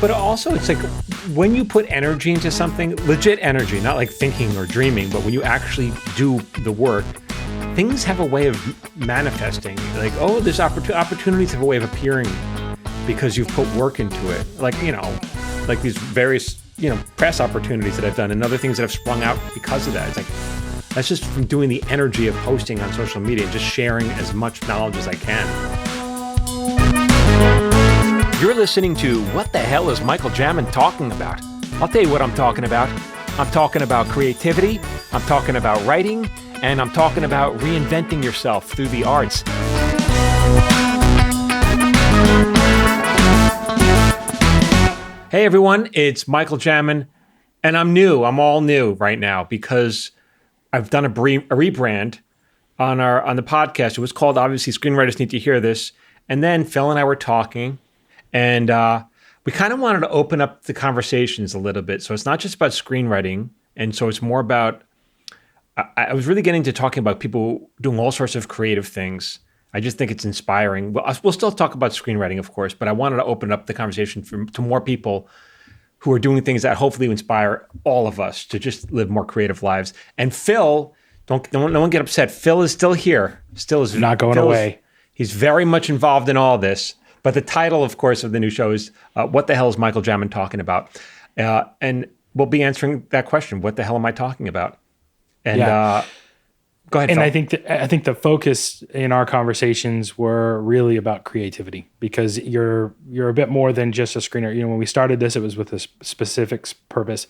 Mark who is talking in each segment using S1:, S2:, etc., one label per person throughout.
S1: But also, it's like when you put energy into something, legit energy, not like thinking or dreaming, but when you actually do the work, things have a way of manifesting. Like, oh, there's opportunities have a way of appearing because you've put work into it. Like, like these various, press opportunities that I've done and other things that have sprung out because of that. It's like, that's just from doing the energy of posting on social media and just sharing as much knowledge as I can. You're listening to What the Hell is Michael Jamin Talking About? I'll tell you what I'm talking about. I'm talking about creativity, I'm talking about writing, and I'm talking about reinventing yourself through the arts. Hey everyone, it's Michael Jamin, and I'm all new right now because I've done a rebrand on the podcast. It was called, obviously, Screenwriters Need to Hear This, and then Phil and I were talking, and we kind of wanted to open up the conversations a little bit. So it's not just about screenwriting. And so it's more about, I was really getting to talking about people doing all sorts of creative things. I just think it's inspiring. We'll still talk about screenwriting, of course, but I wanted to open up the conversation to more people who are doing things that hopefully inspire all of us to just live more creative lives. And Phil, no one get upset. Phil is still here. Still is
S2: not going away.
S1: He's very much involved in all this. But the title, of course, of the new show is What the Hell is Michael Jamin Talking About? And we'll be answering that question. What the hell am I talking about? And go ahead,
S2: And
S1: Phil.
S2: I think the focus in our conversations were really about creativity, because you're a bit more than just a screener. When we started this, it was with a specific purpose.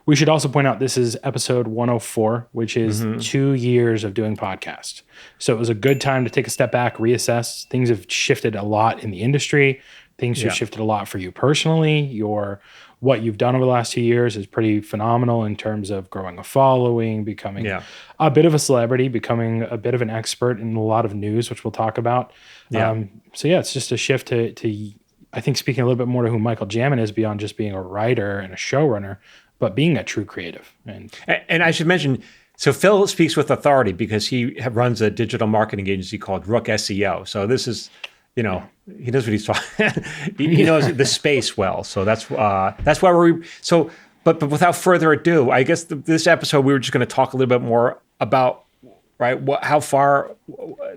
S2: We should also point out this is episode 104, which is 2 years of doing podcasts. So it was a good time to take a step back, reassess. Things have shifted a lot in the industry. Things have shifted a lot for you personally. What you've done over the last 2 years is pretty phenomenal in terms of growing a following, becoming a bit of a celebrity, becoming a bit of an expert in a lot of news, which we'll talk about. It's just a shift to I think, speaking a little bit more to who Michael Jamin is beyond just being a writer and a showrunner, but being a true creative.
S1: And I should mention, so Phil speaks with authority because he runs a digital marketing agency called Rook SEO. So this is, he knows what he's talking. he knows the space well. So that's why But without further ado, I guess this episode we were just going to talk a little bit more about how far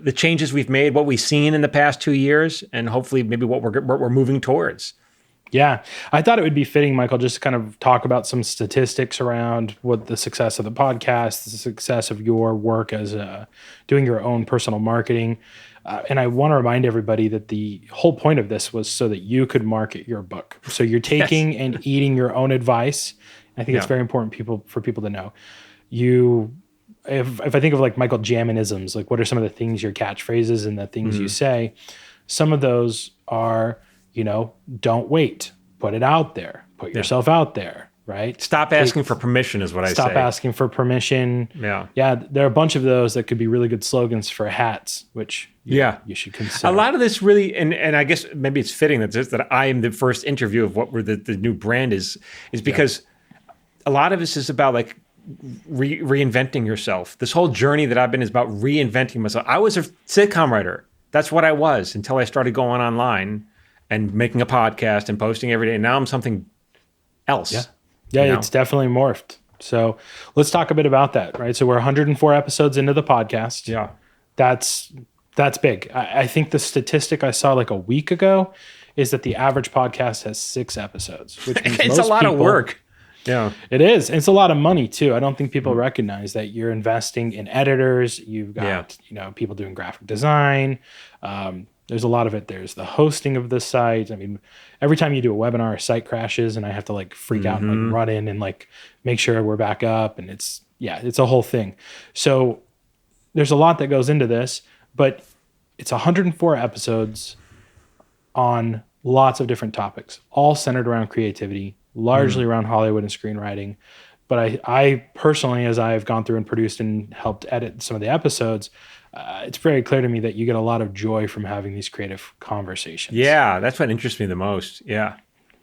S1: the changes we've made, what we've seen in the past 2 years, and hopefully maybe what we're moving towards.
S2: Yeah, I thought it would be fitting, Michael, just to kind of talk about some statistics around what the success of the podcast, the success of your work as doing your own personal marketing. And I want to remind everybody that the whole point of this was so that you could market your book. So you're taking and eating your own advice. I think it's very important for people to know. If I think of like Michael Jaminisms, like what are some of the things, your catchphrases and the things you say, some of those are, don't wait, put it out there, put yourself out there, right?
S1: Stop asking for permission is what I say.
S2: Stop asking for permission. Yeah. There are a bunch of those that could be really good slogans for hats, which you should consider.
S1: A lot of this really, and I guess maybe it's fitting that I am the first interview of what the new brand is because a lot of this is about like reinventing yourself. This whole journey that I've been is about reinventing myself. I was a sitcom writer. That's what I was until I started going online and making a podcast and posting every day. And now I'm something else.
S2: Yeah, it's definitely morphed. So let's talk a bit about that, right? So we're 104 episodes into the podcast.
S1: Yeah.
S2: That's big. I think the statistic I saw like a week ago is that the average podcast has 6 episodes, which means
S1: it's a lot of work. Yeah,
S2: it is. And it's a lot of money too. I don't think people recognize that you're investing in editors. You've got, people doing graphic design. There's a lot of it. There's the hosting of the site. I mean, every time you do a webinar, a site crashes and I have to like freak out and like run in and like make sure we're back up. And it's a whole thing. So there's a lot that goes into this, but it's 104 episodes on lots of different topics, all centered around creativity, largely around Hollywood and screenwriting. But I personally, as I've gone through and produced and helped edit some of the episodes, it's very clear to me that you get a lot of joy from having these creative conversations.
S1: Yeah, that's what interests me the most. Yeah.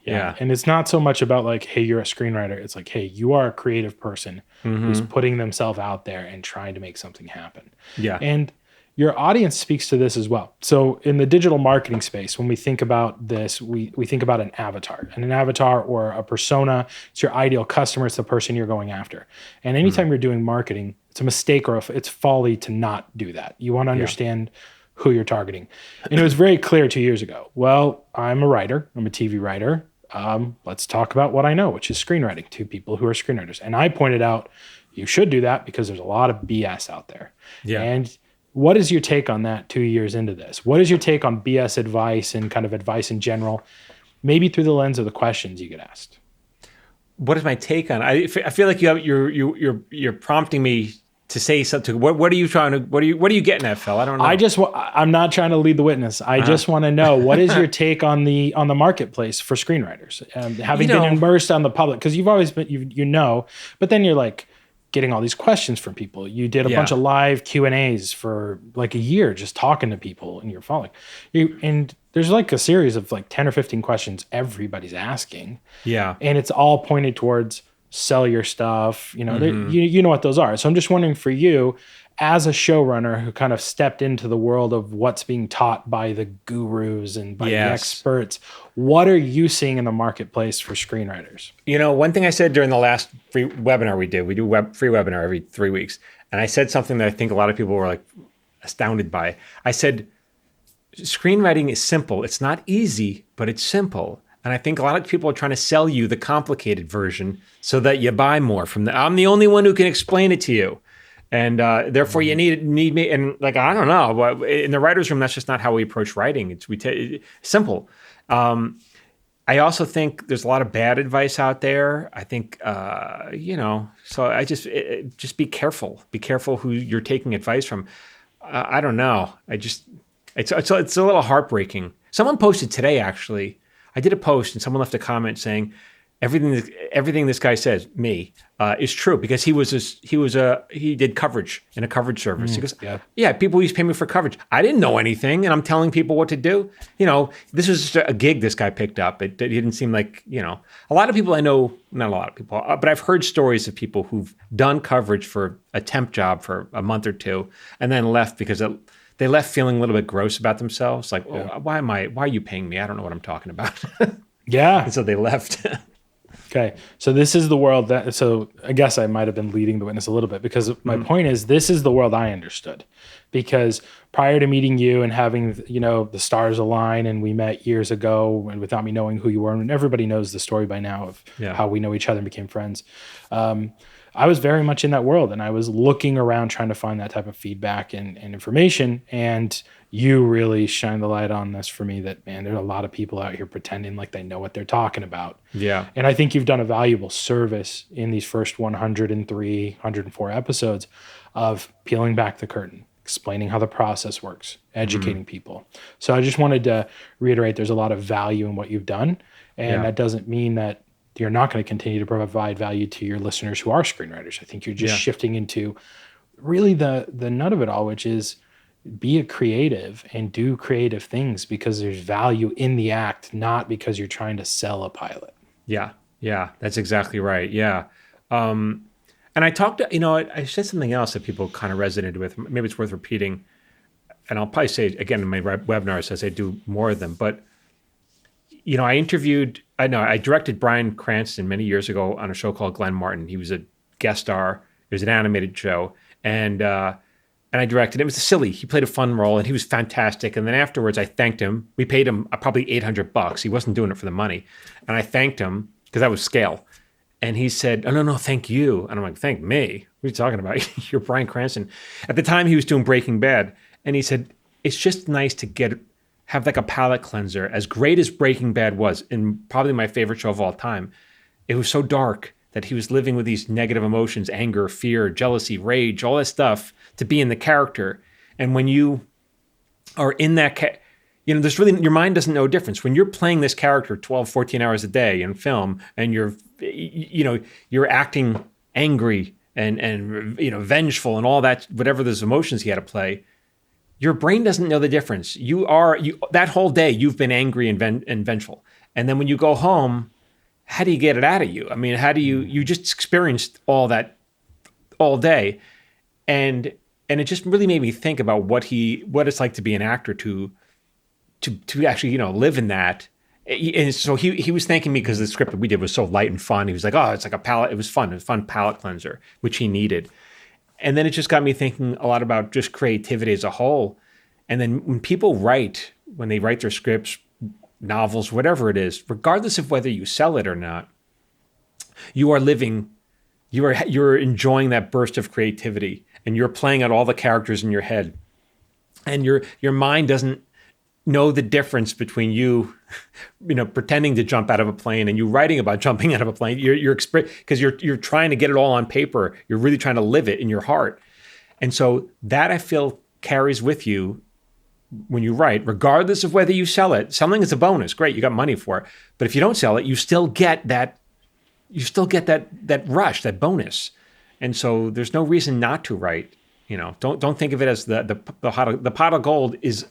S2: And it's not so much about like, hey, you're a screenwriter. It's like, hey, you are a creative person who's putting themselves out there and trying to make something happen.
S1: Yeah.
S2: And your audience speaks to this as well. So in the digital marketing space, when we think about this, we think about an avatar. And an avatar or a persona, it's your ideal customer, it's the person you're going after. And anytime you're doing marketing, it's a mistake or it's folly to not do that. You want to understand who you're targeting. And it was very clear 2 years ago. Well, I'm a writer. I'm a TV writer. Let's talk about what I know, which is screenwriting, to people who are screenwriters. And I pointed out, you should do that because there's a lot of BS out there.
S1: Yeah.
S2: And what is your take on that 2 years into this? What is your take on BS advice and kind of advice in general, maybe through the lens of the questions you get asked?
S1: What is my take on it? I feel like you're prompting me to say something. What are you trying to? What are you getting at, Phil? I don't know.
S2: I'm not trying to lead the witness. I just want to know, what is your take on the marketplace for screenwriters, having been immersed on the public, because you've always been but then you're like getting all these questions from people. You did a bunch of live Q&As for like a year, just talking to people, and you're following. And there's like a series of like 10 or 15 questions everybody's asking.
S1: Yeah.
S2: And it's all pointed towards sell your stuff. You know what those are. So I'm just wondering, for you as a showrunner who kind of stepped into the world of what's being taught by the gurus and by the experts, what are you seeing in the marketplace for screenwriters?
S1: One thing I said during the last free webinar we do free webinar every 3 weeks. And I said something that I think a lot of people were like astounded by. I said, screenwriting is simple. It's not easy, but it's simple. And I think a lot of people are trying to sell you the complicated version so that you buy more from I'm the only one who can explain it to you. And therefore you need me. And like, I don't know, in the writer's room, that's just not how we approach writing. It's simple. I also think there's a lot of bad advice out there. I think, so I just be careful. Be careful who you're taking advice from. I don't know. It's a little heartbreaking. Someone posted today, actually. I did a post and someone left a comment saying, everything this guy says, is true, because he did coverage in a coverage service. He goes, people used to pay me for coverage. I didn't know anything, and I'm telling people what to do. This was just a gig this guy picked up. It didn't seem like, a lot of people I know, not a lot of people, but I've heard stories of people who've done coverage for a temp job for a month or two and then left because they left feeling a little bit gross about themselves. Like, why are you paying me? I don't know what I'm talking about.
S2: Yeah.
S1: And so they left.
S2: Okay. So this is the world so I guess I might've been leading the witness a little bit, because my point is, this is the world I understood, because prior to meeting you and having, the stars align, and we met years ago, and without me knowing who you were, and everybody knows the story by now of how we know each other and became friends. I was very much in that world, and I was looking around trying to find that type of feedback and information. And you really shine the light on this for me, that, man, there's a lot of people out here pretending like they know what they're talking about. Yeah. And I think you've done a valuable service in these first 103, 104 episodes of peeling back the curtain, explaining how the process works, educating people. So I just wanted to reiterate, there's a lot of value in what you've done. And that doesn't mean that you're not going to continue to provide value to your listeners who are screenwriters. I think you're just shifting into really the nut of it all, which is be a creative and do creative things because there's value in the act, not because you're trying to sell a pilot.
S1: Yeah. Yeah. That's exactly right. Yeah. And I talked to, I said something else that people kind of resonated with. Maybe it's worth repeating. And I'll probably say again in my webinars as I do more of them, but I directed Bryan Cranston many years ago on a show called Glenn Martin. He was a guest star. It was an animated show. And I directed it. It was silly. He played a fun role, and he was fantastic. And then afterwards, I thanked him. We paid him probably $800. He wasn't doing it for the money. And I thanked him because that was scale. And he said, "Oh, no, thank you." And I'm like, "Thank me? What are you talking about? You're Bryan Cranston." At the time, he was doing Breaking Bad. And he said, "It's just nice to have like a palate cleanser." As great as Breaking Bad was, and probably my favorite show of all time, it was so dark that he was living with these negative emotions, anger, fear, jealousy, rage, all that stuff, to be in the character. And when you are in that, there's really, your mind doesn't know a difference. When you're playing this character 12, 14 hours a day in film, and you're acting angry and vengeful and all that, whatever those emotions he had to play, your brain doesn't know the difference. That whole day, you've been angry and vengeful. And then when you go home, how do you get it out of you? I mean, how do you just experienced all that all day. And And it just really made me think about what it's like to be an actor, to actually, live in that. And so he was thanking me because the script that we did was so light and fun. He was like, oh, it's like a palate. It was fun. It was a fun palate cleanser, which he needed. And then it just got me thinking a lot about just creativity as a whole. And then when people when they write their scripts, novels, whatever it is, regardless of whether you sell it or not, you're enjoying that burst of creativity, and you're playing out all the characters in your head. And your mind doesn't know the difference between you pretending to jump out of a plane and you writing about jumping out of a plane. Because you're trying to get it all on paper. You're really trying to live it in your heart. And so that, I feel, carries with you when you write, regardless of whether you sell it. Selling is a bonus. Great, you got money for it. But if you don't sell it, you still get that rush, that bonus. And so there's no reason not to write. Don't think of it as the pot of gold is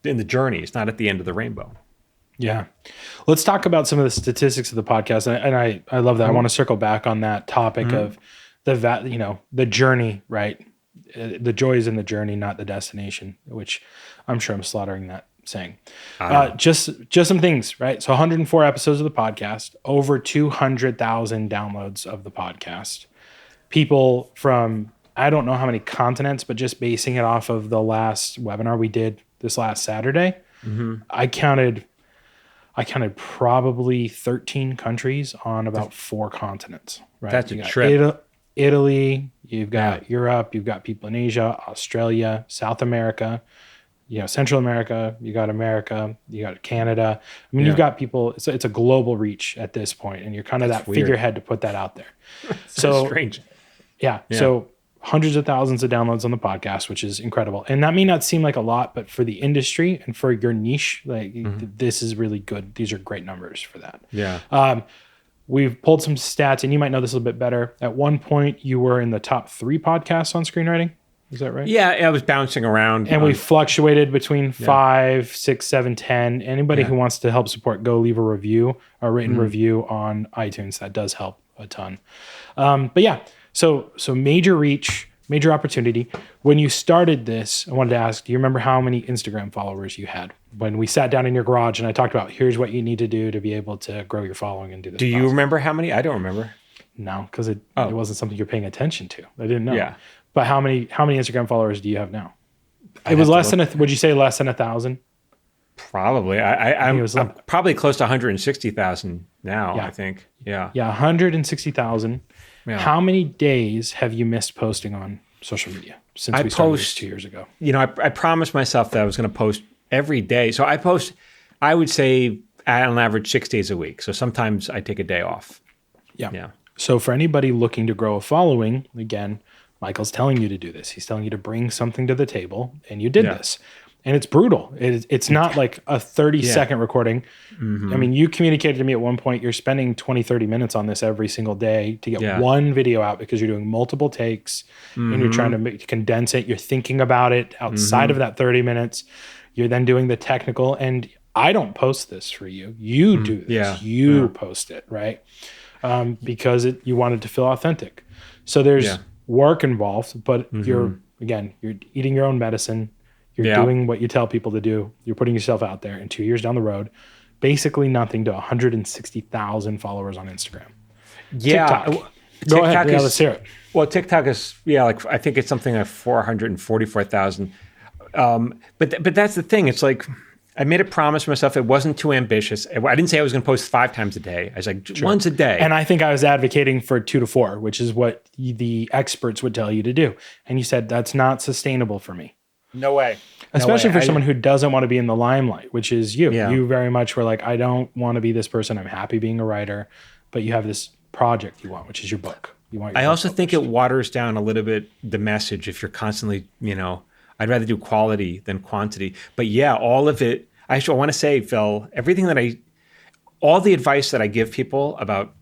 S1: in the journey. It's not at the end of the rainbow.
S2: Yeah. Let's talk about some of the statistics of the podcast. And I love that. Mm-hmm. I want to circle back on that topic of the journey, right? The joy is in the journey, not the destination, which I'm sure I'm slaughtering that saying. Just some things, right? So 104 episodes of the podcast, over 200,000 downloads of the podcast. People from, I don't know how many continents, but just basing it off of the last webinar we did this last Saturday, I counted probably 13 countries on about 4 continents, right?
S1: That's a trip.
S2: Italy, you've got Europe, you've got people in Asia, Australia, South America, Central America, you got America, you got Canada. I mean, you've got people, it's a global reach at this point, and you're kind of that figurehead to put that out there.
S1: So strange.
S2: Yeah. So hundreds of thousands of downloads on the podcast, which is incredible. And that may not seem like a lot, but for the industry and for your niche, this is really good. These are great numbers for that.
S1: Yeah.
S2: We've pulled some stats, and you might know this a little bit better. At one point, you were in the top 3 podcasts on screenwriting. Is that right?
S1: Yeah, I was bouncing around.
S2: And we fluctuated between 5, 6, 7, 10. Anybody who wants to help support, go leave a written review on iTunes. That does help a ton. But yeah, so major reach, major opportunity. When you started this, I wanted to ask, do you remember how many Instagram followers you had? When we sat down in your garage and I talked about, here's what you need to do to be able to grow your following and do this.
S1: Do you remember how many? I don't remember.
S2: No, because it wasn't something you're paying attention to. I didn't know.
S1: Yeah.
S2: But how many Instagram followers do you have now? It was less than would you say less than 1,000?
S1: Probably. I'm probably close to 160,000 now, I think. Yeah.
S2: Yeah, 160,000. Yeah. How many days have you missed posting on social media since we started this 2 years ago?
S1: I promised myself that I was going to post every day. So I post, I would say, on average 6 days a week. So sometimes I take a day off.
S2: Yeah. So for anybody looking to grow a following, again, Michael's telling you to do this. He's telling you to bring something to the table, and you did this. And it's brutal. It's not like a 30-second recording. Mm-hmm. I mean, you communicated to me at one point, you're spending 20, 30 minutes on this every single day to get one video out because you're doing multiple takes and you're trying to condense it. You're thinking about it outside of that 30 minutes. You're then doing the technical. And I don't post this for you. You do this.
S1: Yeah.
S2: You post it, right? Because you wanted to feel authentic. So there's work involved, but you're eating your own medicine. You're doing what you tell people to do. You're putting yourself out there. And 2 years down the road, basically nothing to 160,000 followers on Instagram.
S1: Yeah.
S2: TikTok. Go ahead. Let's hear it.
S1: Well, TikTok is, I think it's something like 444,000. But that's the thing. It's like, I made a promise to myself. It wasn't too ambitious. I didn't say I was going to post 5 times a day. I was like, once a day.
S2: And I think I was advocating for 2 to 4, which is what the experts would tell you to do. And you said, that's not sustainable for me.
S1: No way.
S2: Especially for someone who doesn't want to be in the limelight, which is you. Yeah. You very much were like, I don't want to be this person. I'm happy being a writer. But you have this project you want, which is your book.
S1: I also think it waters down a little bit the message if you're constantly, I'd rather do quality than quantity. But all of it, I want to say, Phil, all the advice that I give people about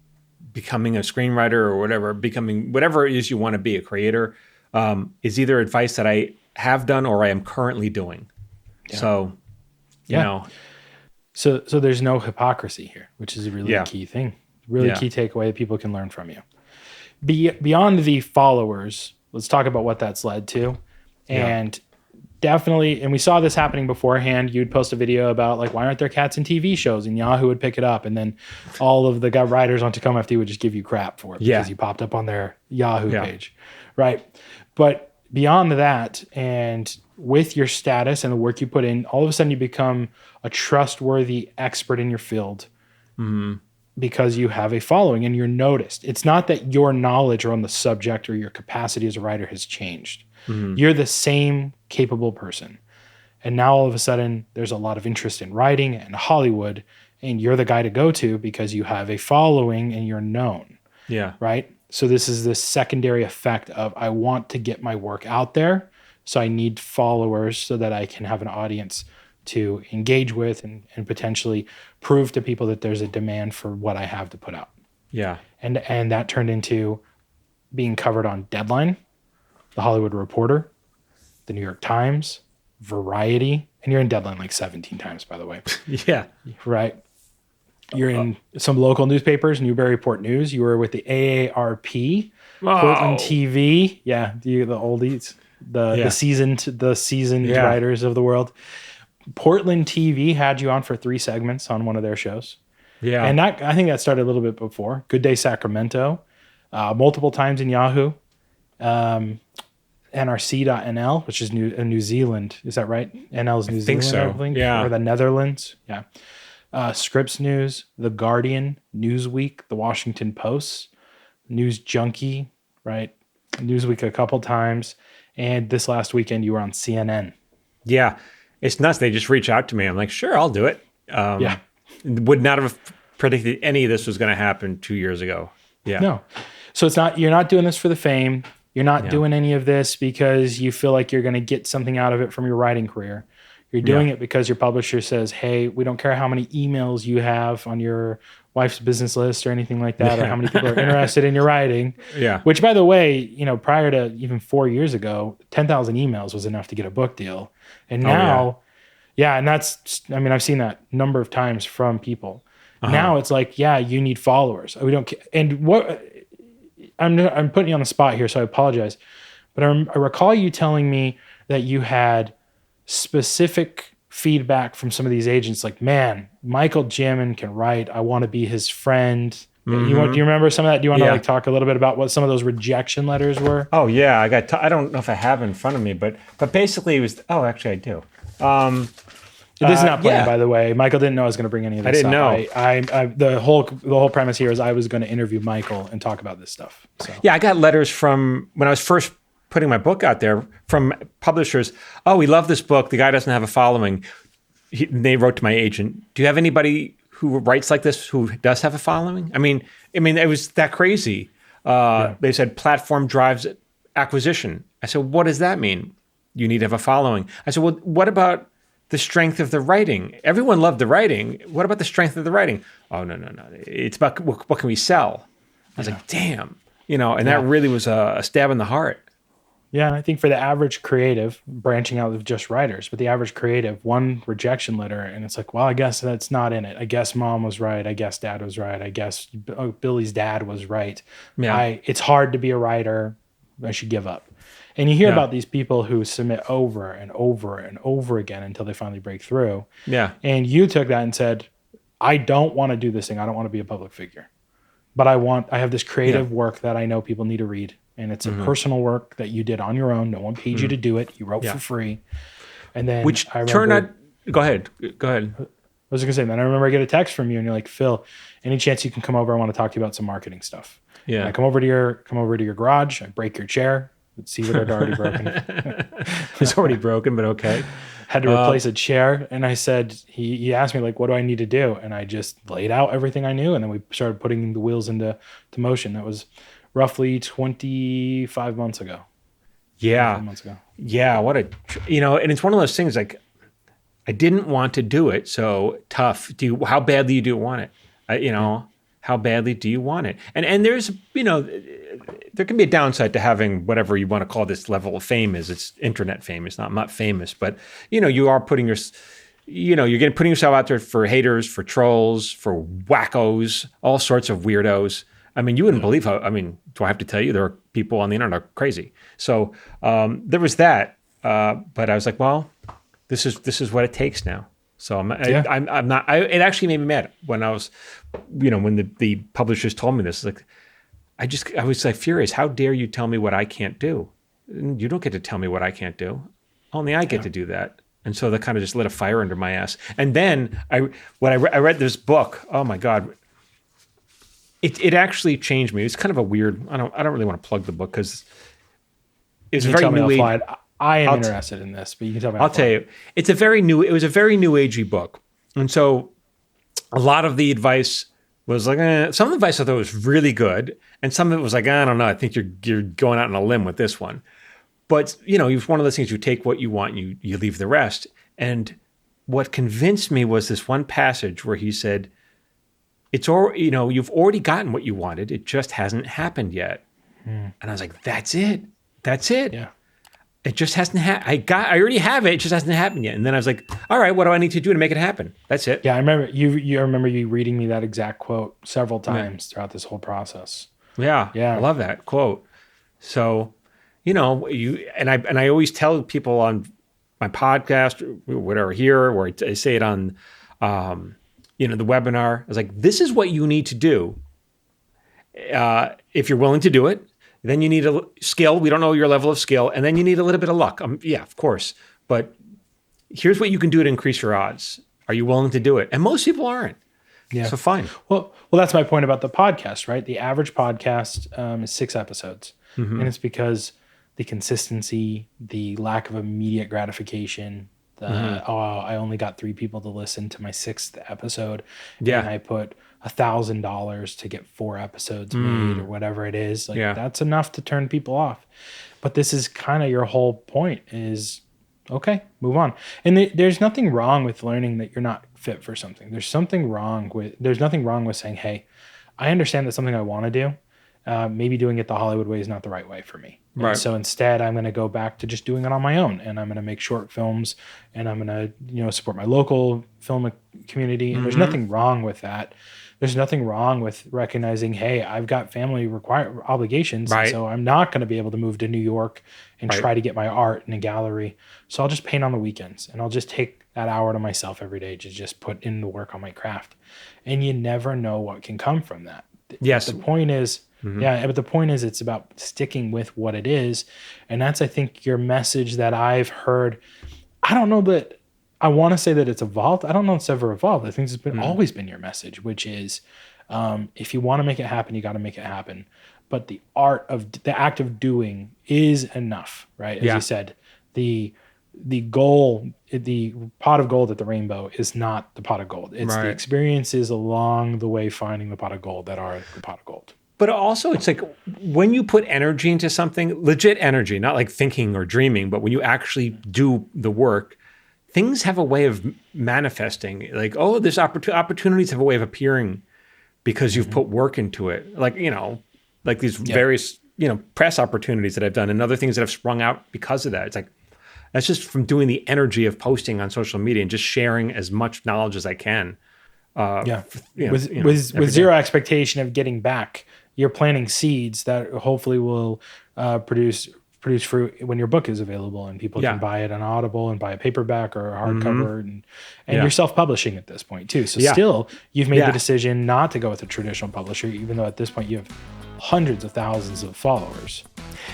S1: becoming a screenwriter or whatever, becoming whatever it is you want to be, a creator, is either advice that I have done or I am currently doing. Yeah. So,
S2: So there's no hypocrisy here, which is a really key thing, key takeaway that people can learn from you. Beyond the followers, let's talk about what that's led to. And definitely, and we saw this happening beforehand. You'd post a video about like, why aren't there cats in TV shows? And Yahoo would pick it up. And then all of the writers on Tacoma FD would just give you crap for it because you popped up on their Yahoo page. Right. But beyond that, and with your status and the work you put in, all of a sudden you become a trustworthy expert in your field because you have a following and you're noticed. It's not that your knowledge on the subject or your capacity as a writer has changed. You're the same capable person. And now all of a sudden there's a lot of interest in writing and Hollywood, and you're the guy to go to because you have a following and you're known.
S1: Yeah.
S2: Right? So this is the secondary effect of I want to get my work out there. So I need followers so that I can have an audience to engage with and potentially prove to people that there's a demand for what I have to put out.
S1: Yeah.
S2: And that turned into being covered on Deadline, The Hollywood Reporter, The New York Times, Variety, and you're in Deadline like 17 times, by the way.
S1: Yeah.
S2: Right. You're in some local newspapers, Newburyport News. You were with the AARP, Portland TV. Yeah, the oldies, the seasoned writers of the world. Portland TV had you on for 3 segments on one of their shows.
S1: Yeah.
S2: And I think that started a little bit before. Good Day Sacramento, multiple times in Yahoo. NRC.nl, which is New Zealand. Is that right? NL is New Zealand,
S1: so.
S2: I think.
S1: Yeah.
S2: Or the Netherlands. Yeah. Scripps News, The Guardian, Newsweek, The Washington Post, News Junkie, right? Newsweek a couple times. And this last weekend, you were on CNN.
S1: Yeah. It's nuts. They just reach out to me. I'm like, sure, I'll do it. Would not have predicted any of this was going to happen 2 years ago. Yeah.
S2: No. So you're not doing this for the fame. You're not doing any of this because you feel like you're going to get something out of it from your writing career. You're doing it because your publisher says, hey, we don't care how many emails you have on your wife's business list or anything like that, or how many people are interested in your writing. Yeah. Which, by the way, prior to even 4 years ago, 10,000 emails was enough to get a book deal. And now, and that's, I've seen that number of times from people. Now it's like, you need followers. We don't care. And what I'm putting you on the spot here, so I apologize. But I recall you telling me that you had specific feedback from some of these agents, like, man, Michael Jamin can write. I want to be his friend. Do you remember some of that? Do you want to talk a little bit about what some of those rejection letters were?
S1: Oh yeah, I don't know if I have it in front of me, but basically it was. Oh, actually, I do.
S2: This is not planned, by the way. Michael didn't know I was going to bring any of this. I didn't know. The whole premise here is I was going to interview Michael and talk about this stuff. So.
S1: Yeah, I got letters from when I was first putting my book out there from publishers. Oh, we love this book. The guy doesn't have a following. They wrote to my agent, do you have anybody who writes like this who does have a following? I mean, it was that crazy. They said platform drives acquisition. I said, what does that mean? You need to have a following. I said, well, what about the strength of the writing? Everyone loved the writing. What about the strength of the writing? Oh, no. It's about what can we sell? I was like, damn. And that really was a stab in the heart.
S2: Yeah, and I think for the average creative, branching out of just writers, but the average creative, one rejection letter, and it's like, well, I guess that's not in it. I guess mom was right. I guess dad was right. I guess Billy's dad was right. Yeah. It's hard to be a writer. I should give up. And you hear about these people who submit over and over and over again until they finally break through. Yeah. And you took that and said, I don't want to do this thing. I don't want to be a public figure. But I have this creative work that I know people need to read. And it's a personal work that you did on your own. No one paid you to do it. You wrote for free. And then
S1: Which turned out, go ahead.
S2: I was going to say, then I remember I get a text from you and you're like, Phil, any chance you can come over? I want to talk to you about some marketing stuff. Yeah. And I come over to your garage. I break your chair. Let's see what had already broken.
S1: It's already broken, but okay.
S2: Had to replace a chair. And I said, he asked me, like, what do I need to do? And I just laid out everything I knew. And then we started putting the wheels into motion. That was roughly 25 months ago.
S1: Yeah. Yeah. And it's one of those things, like, I didn't want to do it. So tough. How badly do you want it? How badly do you want it? And there's, there can be a downside to having whatever you want to call this level of fame is. It's internet fame. It's not famous, but you are putting you're putting yourself out there for haters, for trolls, for wackos, all sorts of weirdos. I mean, you wouldn't believe how, do I have to tell you, there are people on the internet are crazy. So there was that. But I was like, well, this is what it takes now. So I'm not. It actually made me mad when I was, when the publishers told me this. Like, I was like furious. How dare you tell me what I can't do? You don't get to tell me what I can't do. Only I get to do that. And so that kind of just lit a fire under my ass. And then I read this book. Oh my God. It actually changed me. It's kind of a weird. I don't really want to plug the book because it's very new age.
S2: I am interested in this, but you can tell me.
S1: I'll tell you. It was a very new agey book, and so a lot of the advice was like some of the advice I thought was really good, and some of it was like, I don't know. I think you're going out on a limb with this one. But it's one of those things. You take what you want, and you leave the rest. And what convinced me was this one passage where he said, "It's all you've already gotten what you wanted. It just hasn't happened yet." And I was like, "That's it. That's it."
S2: Yeah.
S1: It just hasn't happened. I already have it. It just hasn't happened yet. And then I was like, all right, what do I need to do to make it happen? That's it.
S2: Yeah, I remember you remember you reading me that exact quote several times throughout this whole process.
S1: Yeah. I love that quote. So, I always tell people on my podcast, or whatever here, or I say it on the webinar. I was like, this is what you need to do. If you're willing to do it. Then you need a skill. We don't know your level of skill. And then you need a little bit of luck. Yeah, of course. But here's what you can do to increase your odds. Are you willing to do it? And most people aren't.
S2: Yeah.
S1: So fine.
S2: Well, that's my point about the podcast, right? The average podcast is 6 episodes. Mm-hmm. And it's because the consistency, the lack of immediate gratification, I only got 3 people to listen to my 6th episode. Yeah. And I put $1,000 to get 4 episodes made or whatever it is. That's enough to turn people off. But this is kind of your whole point is, okay, move on. And there's nothing wrong with learning that you're not fit for something. There's nothing wrong with saying, hey, I understand that's something I want to do. Maybe doing it the Hollywood way is not the right way for me. Right. And so instead, I'm going to go back to just doing it on my own, and I'm going to make short films, and I'm going to support my local film community. And there's nothing wrong with that. There's nothing wrong with recognizing, hey, I've got family obligations, right. So I'm not going to be able to move to New York and try to get my art in a gallery. So I'll just paint on the weekends, and I'll just take that hour to myself every day to just put in the work on my craft. And you never know what can come from that.
S1: Yes.
S2: The point is, but the point is it's about sticking with what it is. And that's, I think, your message that I've heard. I don't know that I want to say that it's evolved. I don't know if it's ever evolved. I think it's been always been your message, which is if you want to make it happen, you got to make it happen. But the act of doing is enough, right? As you said, the goal, the pot of gold at the rainbow is not the pot of gold. It's the experiences along the way finding the pot of gold that are the pot of gold.
S1: But also, it's like when you put energy into something, legit energy, not like thinking or dreaming, but when you actually do the work, things have a way of manifesting. Like, oh, there's opportunities have a way of appearing because you've put work into it. Like, like these various, press opportunities that I've done and other things that have sprung out because of that. It's like, that's just from doing the energy of posting on social media and just sharing as much knowledge as I can.
S2: With zero expectation of getting back. You're planting seeds that hopefully will produce fruit when your book is available and people can buy it on Audible and buy a paperback or a hardcover and you're self-publishing at this point too. So still you've made the decision not to go with a traditional publisher, even though at this point you have hundreds of thousands of followers.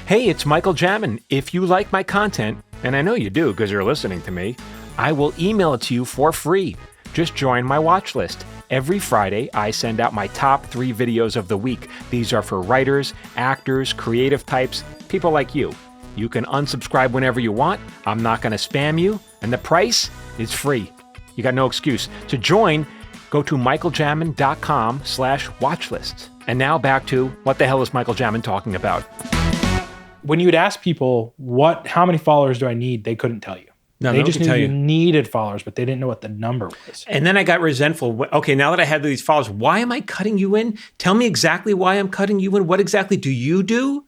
S1: Hey, it's Michael Jamin. If you like my content, and I know you do because you're listening to me, I will email it to you for free. Just join my watch list. Every Friday, I send out my top 3 videos of the week. These are for writers, actors, creative types, people like you. You can unsubscribe whenever you want. I'm not going to spam you. And the price is free. You got no excuse. To join, go to michaeljamin.com/watchlist. And now back to what the hell is Michael Jamin talking about?
S2: When you would ask people, how many followers do I need? They couldn't tell you. No, they just knew you needed followers, but they didn't know what the number was.
S1: And then I got resentful. Okay, now that I had these followers, why am I cutting you in? Tell me exactly why I'm cutting you in. What exactly do you do?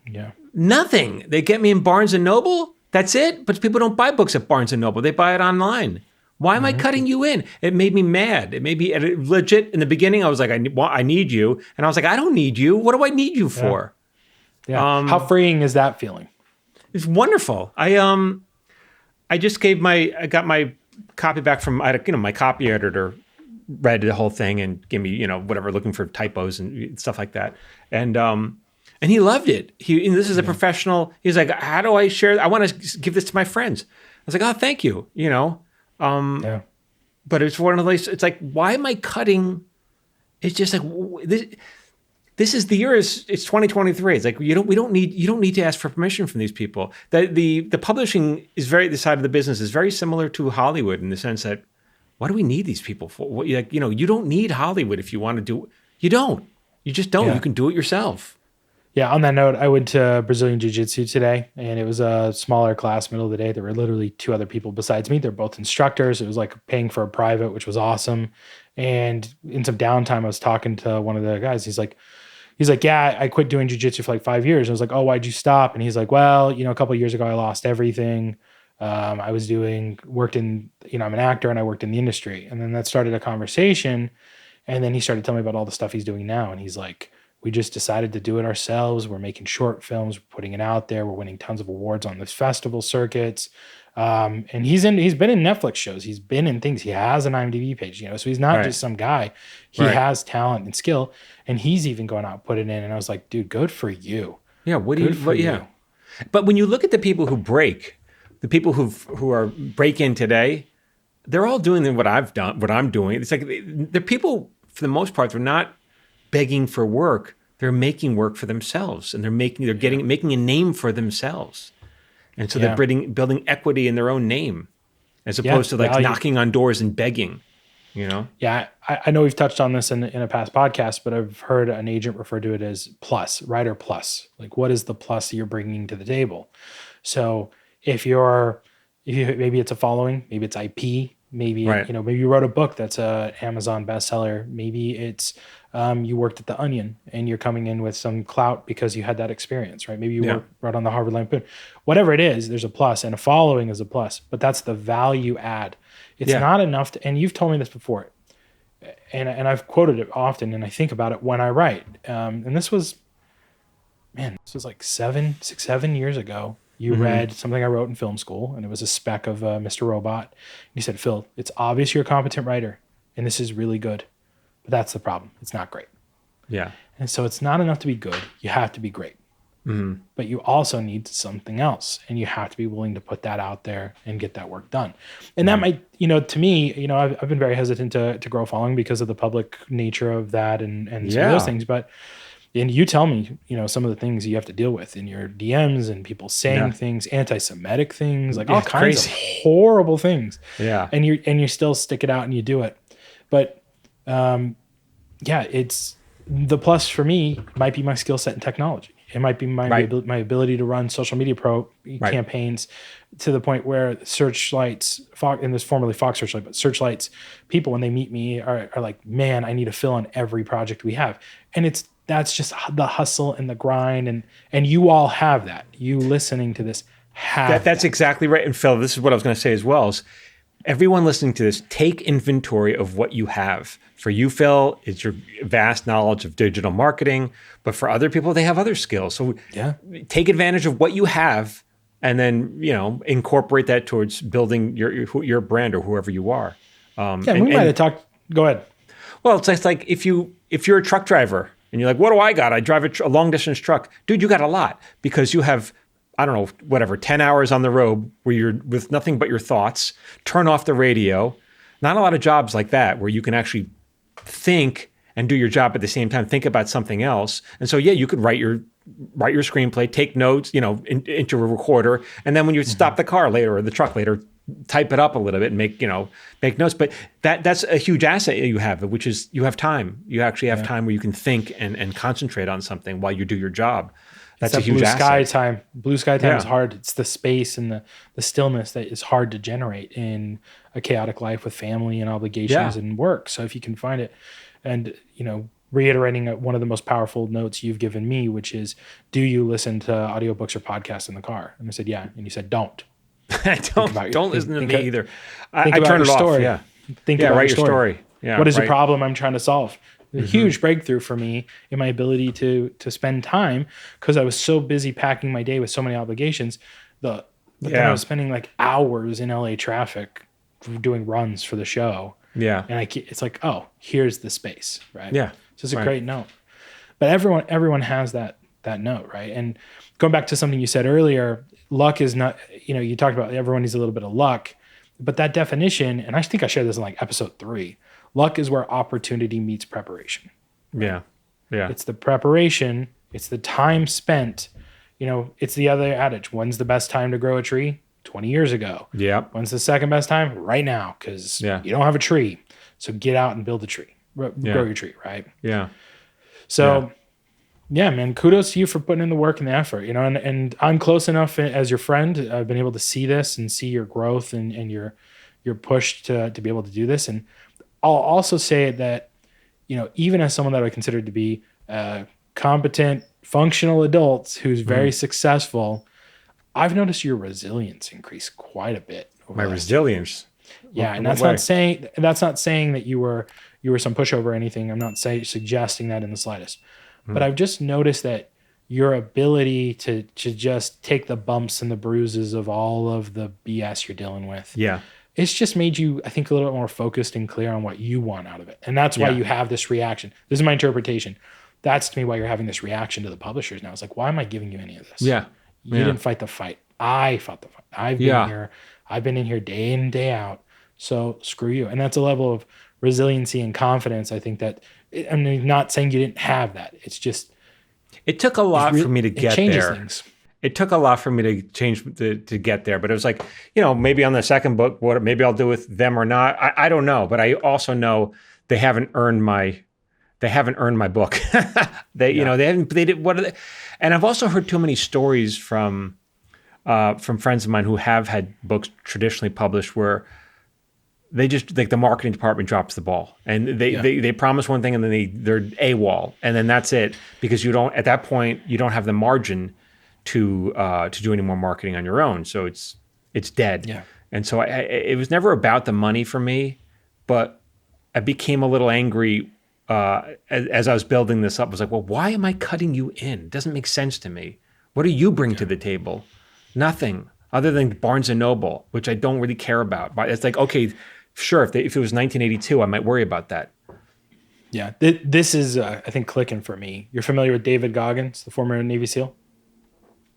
S2: Yeah.
S1: Nothing. They get me in Barnes & Noble. That's it. But people don't buy books at Barnes & Noble. They buy it online. Why am I cutting you in? It made me mad. It made me legit. In the beginning, I was like, I need you. And I was like, I don't need you. What do I need you for?
S2: Yeah. How freeing is that feeling?
S1: It's wonderful. I just I got my copy back from, my copy editor read the whole thing and gave me, whatever, looking for typos and stuff like that. And he loved it. And this is a professional. He's like, how do I share? I want to give this to my friends. I was like, oh, thank you. But it's one of those, it's like, why am I cutting? It's just like, this is the year, it's 2023. It's like, you don't need to ask for permission from these people. The publishing is the side of the business is very similar to Hollywood in the sense that, what do we need these people for? You don't need Hollywood if you want to do, you don't. You just don't. You can do it yourself.
S2: Yeah, on that note, I went to Brazilian Jiu-Jitsu today, and it was a smaller class, middle of the day. There were literally 2 other people besides me. They're both instructors. It was like paying for a private, which was awesome. And in some downtime, I was talking to one of the guys. He's like, yeah, I quit doing jiu-jitsu for like 5 years. I was like, oh, why'd you stop? And he's like, well, a couple of years ago, I lost everything. I was worked in, I'm an actor and I worked in the industry. And then that started a conversation. And then he started telling me about all the stuff he's doing now. And he's like, we just decided to do it ourselves. We're making short films, we're putting it out there. We're winning tons of awards on this festival circuits. And he's been in Netflix shows. He's been in things. He has an IMDb page, so he's not just some guy. He has talent and skill, and he's even going out and put it in. And I was like, dude, good for you.
S1: Yeah. You? But when you look at the people who break, the people who are break in today, they're all doing what I've done, what I'm doing. It's like they're people, for the most part, they're not begging for work. They're making work for themselves, and they're making a name for themselves. And so they're building equity in their own name, as opposed to like knocking on doors and begging,
S2: Yeah, I know we've touched on this in a past podcast, but I've heard an agent refer to it as plus, writer plus. Like, what is the plus you're bringing to the table? So if maybe it's a following, maybe it's IP, maybe maybe you wrote a book that's a Amazon bestseller. Maybe it's you worked at the Onion and you're coming in with some clout because you had that experience, right? Maybe you wrote on the Harvard Lampoon. Whatever it is, there's a plus, and a following is a plus. But that's the value add. It's not enough to, and you've told me this before, and I've quoted it often, and I think about it when I write. And this was like 7 years ago. You read something I wrote in film school, and it was a spec of Mr. Robot. You said, Phil, it's obvious you're a competent writer, and this is really good. But that's the problem. It's not great.
S1: Yeah.
S2: And so it's not enough to be good. You have to be great. Mm-hmm. But you also need something else, and you have to be willing to put that out there and get that work done. And that might, to me, I've been very hesitant to grow a following because of the public nature of that and some of those things. But and you tell me, some of the things you have to deal with in your DMs and people saying things, anti-Semitic things, like all kinds of horrible things.
S1: Yeah.
S2: And you still stick it out and you do it. But it's the plus for me might be my skill set in technology. It might be my ability to run social media campaigns to the point where Searchlights, and this formerly Fox Searchlight, but Searchlights people, when they meet me are like, man, I need to fill on every project we have. And that's just the hustle and the grind. And you all have that. You listening to this have
S1: that's exactly right. And Phil, this is what I was going to say as well, is everyone listening to this, take inventory of what you have. For you, Phil, it's your vast knowledge of digital marketing. But for other people, they have other skills. So take advantage of what you have, and then incorporate that towards building your brand or whoever you are.
S2: We might have talked. Go ahead.
S1: Well, it's like if you're a truck driver and you're like, what do I got? I drive a long distance truck, dude. You got a lot because you have, I don't know, 10 hours on the road where you're with nothing but your thoughts. Turn off the radio. Not a lot of jobs like that where you can actually think and do your job at the same time, think about something else. And so, you could write your screenplay, take notes, into a recorder. And then when you stop the car later or the truck later, type it up a little bit and make notes. But that's a huge asset you have, which is you have time. You actually have time where you can think and concentrate on something while you do your job. That's a huge asset.
S2: Blue sky time is hard. It's the space and the stillness that is hard to generate in a chaotic life with family and obligations and work. So if you can find it, and reiterating one of the most powerful notes you've given me, which is, do you listen to audiobooks or podcasts in the car? And I said, yeah. And you said, don't.
S1: Don't listen to me either.
S2: I turn it off. Yeah.
S1: Write your story. Yeah.
S2: What is the problem I'm trying to solve? A huge breakthrough for me in my ability to spend time, because I was so busy packing my day with so many obligations. But then I was spending like hours in LA traffic doing runs for the show.
S1: Yeah.
S2: And it's like, oh, here's the space, right?
S1: Yeah.
S2: So it's a great note. But everyone has that note, right? And going back to something you said earlier, luck is not, you talked about everyone needs a little bit of luck, but that definition, and I think I shared this in like episode 3, luck is where opportunity meets preparation. Right?
S1: Yeah. Yeah.
S2: It's the preparation, it's the time spent. It's the other adage, when's the best time to grow a tree? 20 years ago.
S1: Yeah.
S2: When's the second best time? Right now, because you don't have a tree. So get out and build a tree, grow your tree, right?
S1: Yeah.
S2: So yeah, man, kudos to you for putting in the work and the effort, and I'm close enough as your friend. I've been able to see this and see your growth and your push to be able to do this. And I'll also say that, even as someone that I consider to be competent, functional adults who's very successful, I've noticed your resilience increase quite a bit.
S1: My resilience.
S2: Yeah, and that's not saying that you were some pushover or anything. I'm not suggesting that in the slightest. But I've just noticed that your ability to just take the bumps and the bruises of all of the BS you're dealing with.
S1: Yeah.
S2: It's just made you, I think, a little bit more focused and clear on what you want out of it. And that's why you have this reaction. This is my interpretation. That's to me why you're having this reaction to the publishers now. It's like, why am I giving you any of this?
S1: Yeah.
S2: You didn't fight the fight. I fought the fight. I've been here. I've been in here day in and day out. So screw you. And that's a level of resiliency and confidence. I think that, I'm not saying you didn't have that. It's just,
S1: it took a lot for me to get there.
S2: Things.
S1: It took a lot for me to change to get there, but it was like, maybe on the second book, maybe I'll do with them or not. I don't know, but I also know they haven't earned my book. They did what are they? And I've also heard too many stories from friends of mine who have had books traditionally published where they just, like, the marketing department drops the ball, and they promise one thing and then they're AWOL, and then that's it, because at that point you don't have the margin to do any more marketing on your own, so it's dead.
S2: Yeah.
S1: And so it was never about the money for me, but I became a little angry as I was building this up. I was like, well, why am I cutting you in? It doesn't make sense to me. What do you bring to the table? Nothing other than Barnes and Noble, which I don't really care about. But it's like, okay, sure, if it was 1982, I might worry about that.
S2: Yeah, this is, I think, clicking for me. You're familiar with David Goggins, the former Navy SEAL?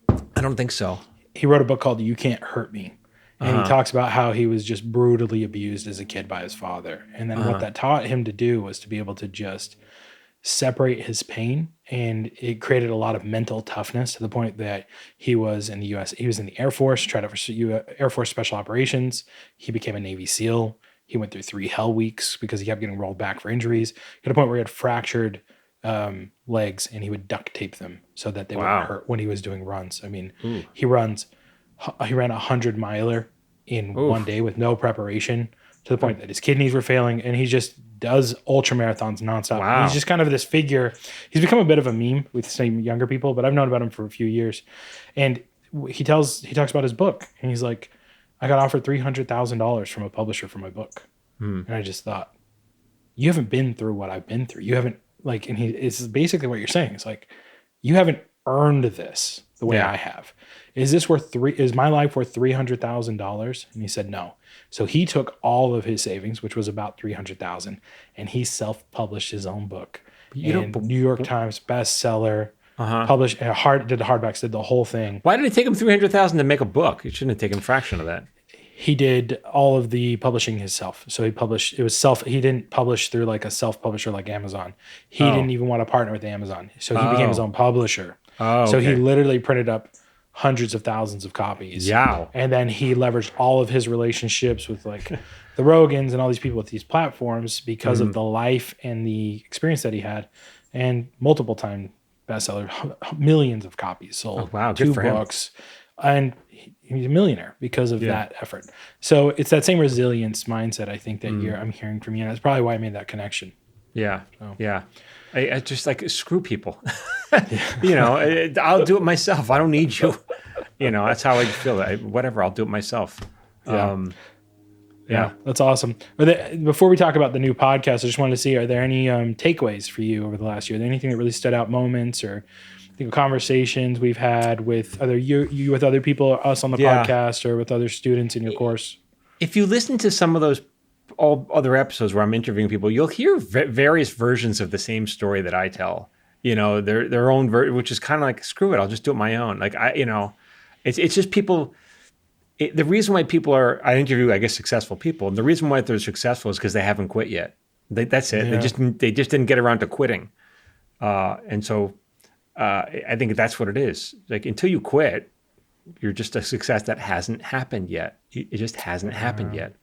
S1: I don't think so.
S2: He wrote a book called You Can't Hurt Me. And he talks about how he was just brutally abused as a kid by his father. And then what that taught him to do was to be able to just separate his pain. And it created a lot of mental toughness to the point that he was in the U.S. He was in the Air Force, tried out for Air Force Special Operations. He became a Navy SEAL. He went through 3 hell weeks because he kept getting rolled back for injuries. At a point where he had fractured legs, and he would duct tape them so that they wouldn't hurt when he was doing runs. I mean, he ran a 100-miler in one day with no preparation, to the point that his kidneys were failing, and he just does ultra marathons nonstop.
S1: Wow.
S2: He's just kind of this figure. He's become a bit of a meme with some younger people, but I've known about him for a few years. And he talks about his book, and he's like, I got offered $300,000 from a publisher for my book. And I just thought, you haven't been through what I've been through. You haven't, like, and it's basically what you're saying. It's like, you haven't earned this the way I have. Is my life worth $300,000? And he said, no. So he took all of his savings, which was about $300,000, and he self-published his own book. New York Times bestseller, published, did the hardbacks, did the whole thing.
S1: Why did it take him $300,000 to make a book? It shouldn't have taken a fraction of that.
S2: He did all of the publishing himself. So he didn't publish through like a self-publisher like Amazon. He didn't even want to partner with Amazon. So he became his own publisher. So he literally printed up hundreds of thousands of copies.
S1: Yeah.
S2: And then he leveraged all of his relationships with like the Rogans and all these people with these platforms because of the life and the experience that he had. And multiple time bestseller, millions of copies sold. 2 books. And he's a millionaire because of that effort. So it's that same resilience mindset, I think, that I'm hearing from you. And that's probably why I made that connection.
S1: Yeah. So. Yeah. I just, like, screw people. I'll do it myself. I don't need you. That's how I feel. Whatever, I'll do it myself.
S2: Yeah. Yeah. That's awesome. Before we talk about the new podcast, I just wanted to see, are there any takeaways for you over the last year? Are there anything that really stood out, moments or conversations we've had with you with other people, or us on the podcast, or with other students in your course?
S1: If you listen to some of those all other episodes where I'm interviewing people, you'll hear various versions of the same story that I tell. Their own version, which is kind of like, screw it, I'll just do it my own. Like it's just people. The reason why I interview, I guess, successful people, and the reason why they're successful is because they haven't quit yet. That's it. Yeah. They just didn't get around to quitting, and so I think that's what it is. Like, until you quit, you're just a success that hasn't happened yet. It just hasn't happened yet.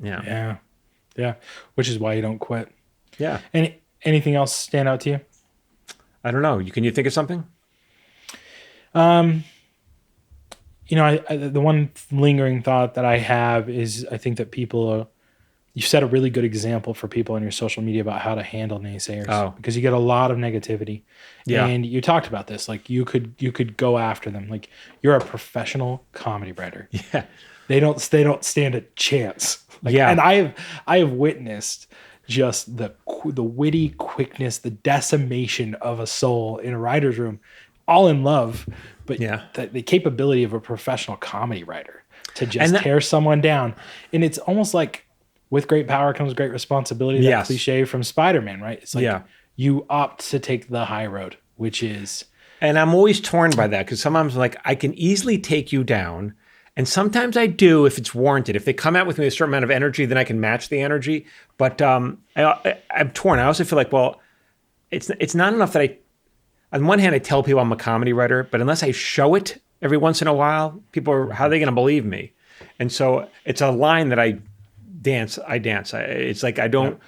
S2: Yeah. Which is why you don't quit.
S1: Yeah.
S2: Anything else stand out to you?
S1: I don't know. Can you think of something?
S2: The one lingering thought that I have is, I think that you set a really good example for people on your social media about how to handle naysayers, because you get a lot of negativity. Yeah. And you talked about this, like you could go after them. Like, you're a professional comedy writer.
S1: Yeah.
S2: They don't stand a chance. And I have witnessed just the witty quickness, the decimation of a soul in a writer's room, all in love. But the capability of a professional comedy writer to just tear someone down. And it's almost like, with great power comes great responsibility. That cliche from Spider-Man, right? It's like you opt to take the high road, which is...
S1: And I'm always torn by that, because sometimes, like, I can easily take you down, and sometimes I do if it's warranted. If they come out with me a certain amount of energy, then I can match the energy. But I'm torn. I also feel like, well, it's not enough that on one hand, I tell people I'm a comedy writer, but unless I show it every once in a while, how are they going to believe me? And so it's a line that I dance. It's like, I don't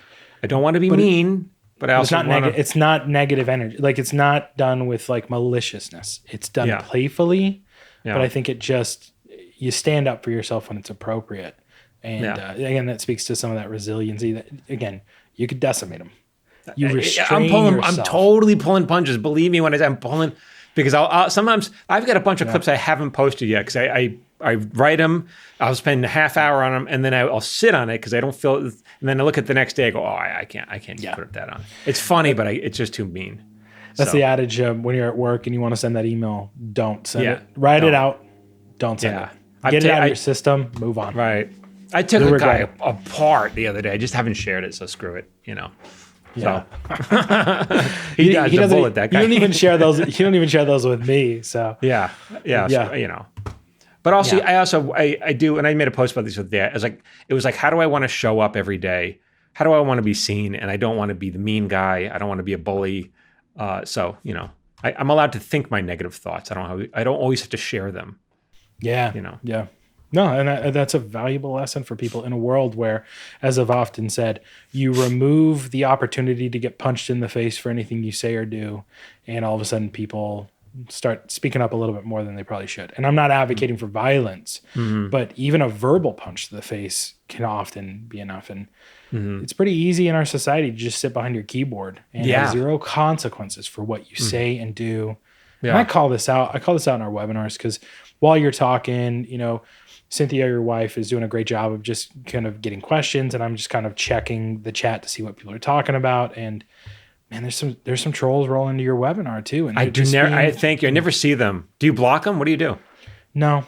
S1: want to be mean, but I also
S2: it's not negative energy. Like, it's not done with like maliciousness. It's done playfully, but I think you stand up for yourself when it's appropriate. And again, that speaks to some of that resiliency that, again, you could decimate them. You restrain yourself.
S1: I'm totally pulling punches. Believe me when I'm pulling, because I'll sometimes I've got a bunch of clips I haven't posted yet, because I write them, I'll spend a half hour on them, and then I'll sit on it because I don't feel, and then I look at the next day, I go, I can't put that on. It's funny, but it's just too mean.
S2: That's the adage, when you're at work and you want to send that email, don't send it. Write it out. Don't send it. Get it out of your system. Move on.
S1: Right. I took a guy apart the other day. I just haven't shared it, so screw it. Yeah. So he dodged a bullet, that guy.
S2: You don't even share those. You don't even share those with me. So
S1: yeah. So, but also, I do, and I made a post about this the other day. It was like, how do I want to show up every day? How do I want to be seen? And I don't want to be the mean guy. I don't want to be a bully. So I'm allowed to think my negative thoughts. I don't always have to share them.
S2: Yeah. Yeah. No, and that's a valuable lesson for people in a world where, as I've often said, you remove the opportunity to get punched in the face for anything you say or do, and all of a sudden people start speaking up a little bit more than they probably should. And I'm not advocating for violence, but even a verbal punch to the face can often be enough. And it's pretty easy in our society to just sit behind your keyboard and have zero consequences for what you say and do. Yeah. And I call this out in our webinars, because while you're talking, Cynthia, your wife, is doing a great job of just kind of getting questions, and I'm just kind of checking the chat to see what people are talking about. And man, there's some trolls rolling into your webinar too. And
S1: thank you. I never see them. Do you block them? What do you do?
S2: No.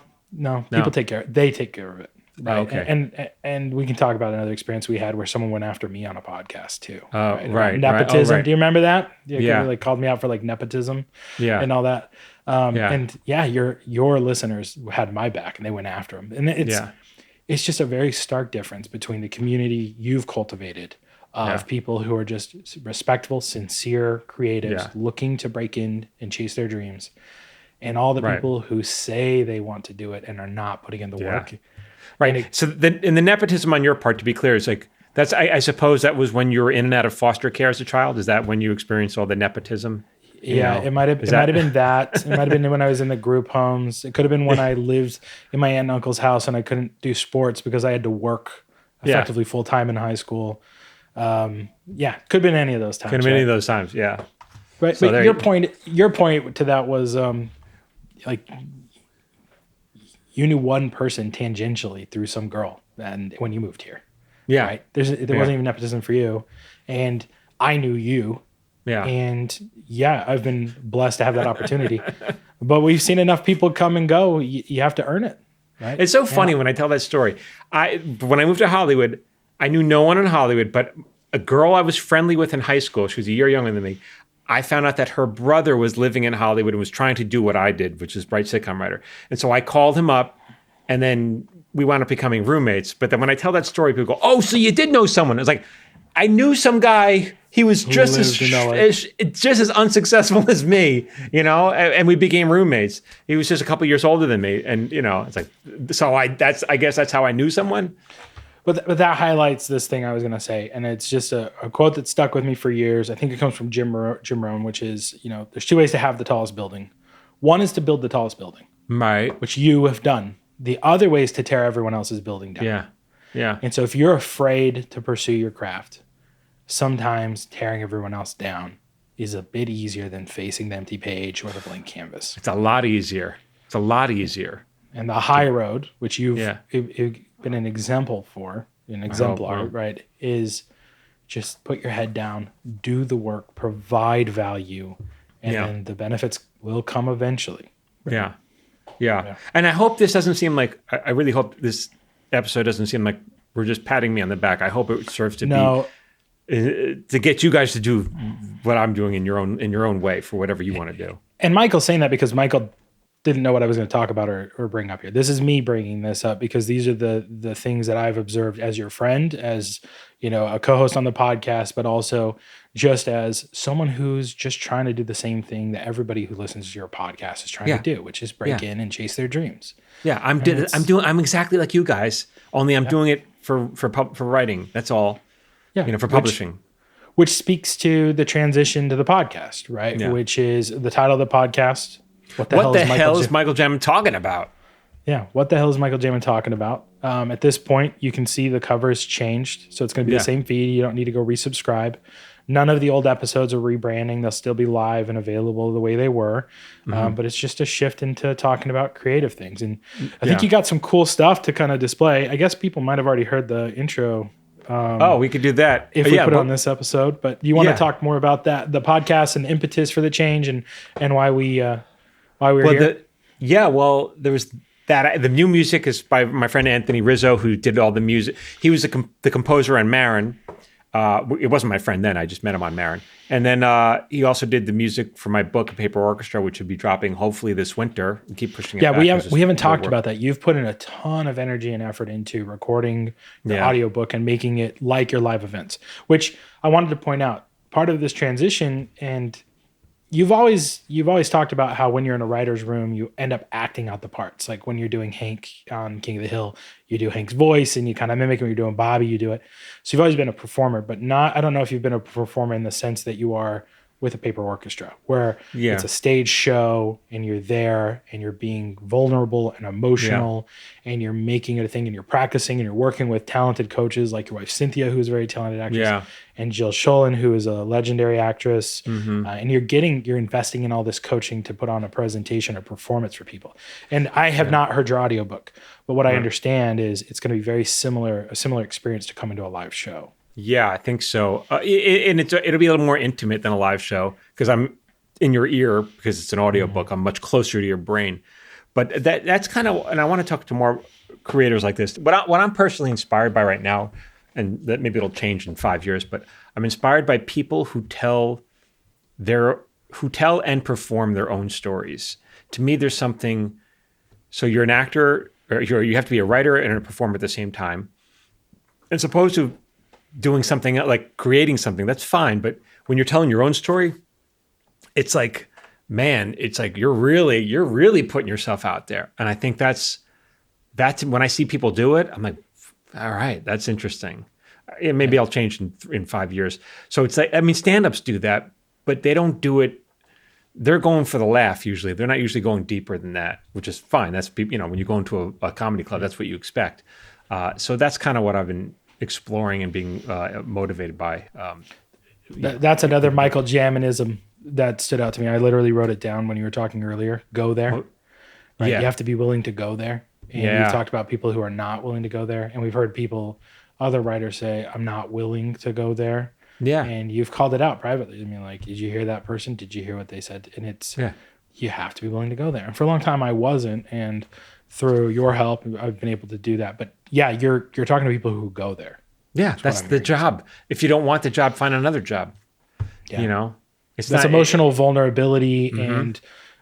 S2: People take care. They take care of it. Right? Oh, okay. And we can talk about another experience we had where someone went after me on a podcast too.
S1: Right.
S2: Nepotism.
S1: Right.
S2: Do you remember that?
S1: Yeah.
S2: Like called me out for like nepotism.
S1: Yeah.
S2: And all that. And your listeners had my back and they went after him. And it's just a very stark difference between the community you've cultivated of people who are just respectful, sincere creatives looking to break in and chase their dreams, and all the people who say they want to do it and are not putting in the work.
S1: Right. So the nepotism on your part, to be clear, is like, that's, I suppose that was when you were in and out of foster care as a child. Is that when you experienced all the nepotism?
S2: It might have been that. It might have been when I was in the group homes. It could have been when I lived in my aunt and uncle's house and I couldn't do sports because I had to work effectively full time in high school. Could have been any of those times.
S1: Could have been any of those times. Yeah.
S2: Right. So but your point to that was like you knew one person tangentially through some girl. and when you moved here.
S1: Yeah.
S2: Right. There wasn't even nepotism for you. And I knew you.
S1: Yeah.
S2: And yeah, I've been blessed to have that opportunity. But we've seen enough people come and go. You have to earn it. Right.
S1: It's so funny when I tell that story. When I moved to Hollywood, I knew no one in Hollywood, but a girl I was friendly with in high school, she was a year younger than me. I found out that her brother was living in Hollywood and was trying to do what I did, which is write sitcom writer. And so I called him up, and then we wound up becoming roommates. But then when I tell that story, people go, "Oh, so you did know someone?" It's like, I knew some guy. He was just as unsuccessful as me, and we became roommates. He was just a couple years older than me, and it's like, so I guess that's how I knew someone.
S2: But that highlights this thing I was going to say, and it's just a quote that stuck with me for years. I think it comes from Jim Rohn, which is, there's two ways to have the tallest building. One is to build the tallest building,
S1: right?
S2: Which you have done. The other way is to tear everyone else's building down.
S1: Yeah, yeah.
S2: And so if you're afraid to pursue your craft, sometimes tearing everyone else down is a bit easier than facing the empty page or the blank canvas.
S1: It's a lot easier.
S2: And the high road, which you've been an exemplar, right, is just put your head down, do the work, provide value, and then the benefits will come eventually.
S1: Right? Yeah. And I hope this doesn't seem like, I really hope this episode doesn't seem like we're just patting me on the back. I hope it serves to to get you guys to do what I'm doing in your own way for whatever you want to do.
S2: And Michael's saying that because Michael didn't know what I was going to talk about or bring up here. This is me bringing this up because these are the things that I've observed as your friend, as a co-host on the podcast, but also just as someone who's just trying to do the same thing that everybody who listens to your podcast is trying to do, which is break in and chase their dreams.
S1: Yeah, I'm exactly like you guys. Only I'm doing it for writing. That's all. Yeah, for publishing.
S2: Which speaks to the transition to the podcast, right? Yeah. Which is the title of the podcast. What the hell is Michael
S1: Jamin talking about?
S2: Yeah, what the hell is Michael Jamin talking about? At this point, you can see the cover's changed. So it's going to be the same feed. You don't need to go resubscribe. None of the old episodes are rebranding. They'll still be live and available the way they were. But it's just a shift into talking about creative things. And I think you got some cool stuff to kind of display. I guess people might have already heard the intro.
S1: We could do that
S2: if we put it on this episode. But you want to talk more about that, the podcast and the impetus for the change and why we're here?
S1: There was that. The new music is by my friend Anthony Rizzo, who did all the music. He was the composer on Marin. It wasn't my friend then. I just met him on Marin. And then he also did the music for my book, Paper Orchestra, which would be dropping hopefully this winter. We keep pushing it back.
S2: We haven't talked about that. You've put in a ton of energy and effort into recording the audiobook and making it like your live events, which I wanted to point out. Part of this transition, and you've always talked about how when you're in a writer's room, you end up acting out the parts. Like when you're doing Hank on King of the Hill, you do Hank's voice and you kind of mimic when you're doing Bobby, you do it. So you've always been a performer, but I don't know if you've been a performer in the sense that you are with a paper orchestra, where it's a stage show and you're there and you're being vulnerable and emotional and you're making it a thing and you're practicing and you're working with talented coaches like your wife, Cynthia, who's a very talented actress, and Jill Sholin, who is a legendary actress. And you're investing in all this coaching to put on a presentation or performance for people. And I have not heard your audiobook, but what I understand is it's going to be a similar experience to come into a live show.
S1: Yeah, I think so. And it'll be a little more intimate than a live show because I'm in your ear because it's an audiobook. I'm much closer to your brain. But that's kind of, and I want to talk to more creators like this. What I'm personally inspired by right now, and that maybe it'll change in 5 years, but I'm inspired by people who tell and perform their own stories. To me, there's something, so you're an actor, or you have to be a writer and a performer at the same time. As opposed to doing something like creating something, that's fine. But when you're telling your own story, it's like, man, it's like you're really putting yourself out there. And I think that's when I see people do it, I'm like, all right, that's interesting. Maybe I'll change in 5 years. So it's like, stand-ups do that, but they don't do it. They're going for the laugh usually. They're not usually going deeper than that, which is fine. That's, when you go into a comedy club, that's what you expect. So that's kind of what I've been exploring and being motivated by.
S2: That's another Michael Jaminism that stood out to me. I literally wrote it down when you were talking earlier. Go there. Right? You have to be willing to go there. And we've talked about people who are not willing to go there. And we've heard other writers say, I'm not willing to go there.
S1: Yeah.
S2: And you've called it out privately. I mean, like, did you hear that person? Did you hear what they said? And you have to be willing to go there. And for a long time I wasn't. And through your help, I've been able to do that. But yeah, you're talking to people who go there.
S1: Yeah, that's the job. If you don't want the job, find another job. Yeah.
S2: That's emotional vulnerability and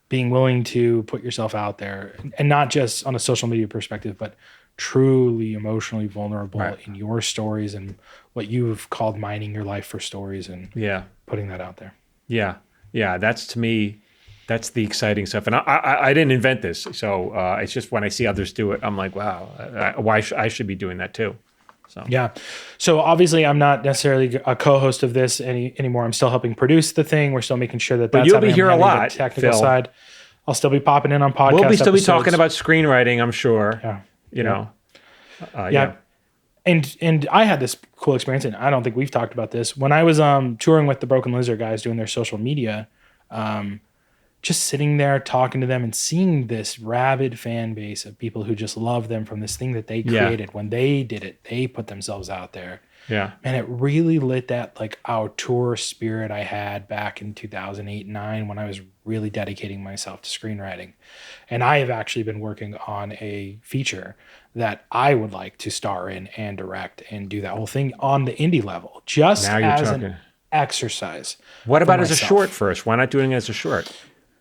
S2: being willing to put yourself out there, and not just on a social media perspective, but truly emotionally vulnerable in your stories and what you've called mining your life for stories and putting that out there.
S1: Yeah. Yeah. That's, to me, that's the exciting stuff. And I didn't invent this. So it's just when I see others do it, I'm like, wow, I should be doing that too. So.
S2: Yeah. So obviously I'm not necessarily a co-host of this anymore. I'm still helping produce the thing. We're still making sure that that's
S1: you'll be here a lot,
S2: the technical
S1: Phil.
S2: side. I'll still be popping in on podcasts.
S1: We'll still be talking about screenwriting, I'm sure. Yeah.
S2: Yeah. And I had this cool experience, and I don't think we've talked about this. When I was touring with the Broken Lizard guys doing their social media, just sitting there talking to them and seeing this rabid fan base of people who just love them from this thing that they created. When they did it, they put themselves out there.
S1: Yeah.
S2: And it really lit that like auteur spirit I had back in 2008, 2009 when I was really dedicating myself to screenwriting. And I have actually been working on a feature that I would like to star in and direct and do that whole thing on the indie level, just as an exercise.
S1: What about as a short first? Why not doing it as a short?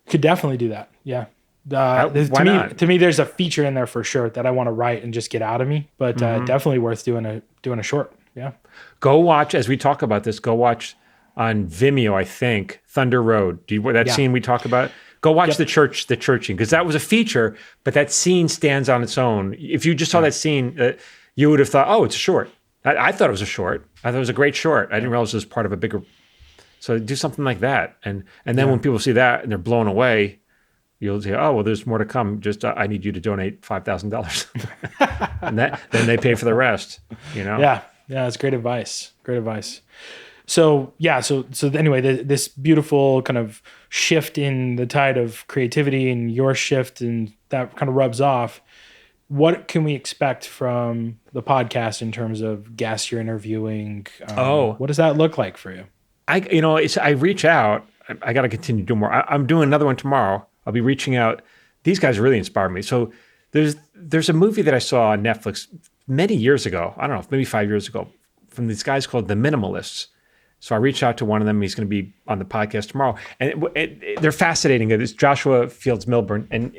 S2: Could definitely do that. Yeah. To me, there's a feature in there for sure that I want to write and just get out of me, but definitely worth doing a short. Yeah.
S1: Go watch, as we talk about this, go watch on Vimeo, I think, Thunder Road. Scene we talk about? Go watch the churching, because that was a feature, but that scene stands on its own. If you just saw that scene, you would have thought, oh, it's a short. I thought it was a short. I thought it was a great short. I didn't realize it was part of a bigger. So do something like that. And then when people see that and they're blown away, you'll say, oh, well, there's more to come. Just I need you to donate $5,000. And then they pay for the rest,
S2: Yeah. Yeah, it's great advice. Great advice. So anyway, this beautiful kind of shift in the tide of creativity and your shift, and that kind of rubs off. What can we expect from the podcast in terms of guests you're interviewing? What does that look like for you?
S1: I reach out. I got to continue doing more. I'm doing another one tomorrow. I'll be reaching out. These guys really inspire me. So there's a movie that I saw on Netflix many years ago. I don't know, maybe 5 years ago, from these guys called The Minimalists. So I reached out to one of them. He's going to be on the podcast tomorrow. And they're fascinating. It's Joshua Fields Milburn, and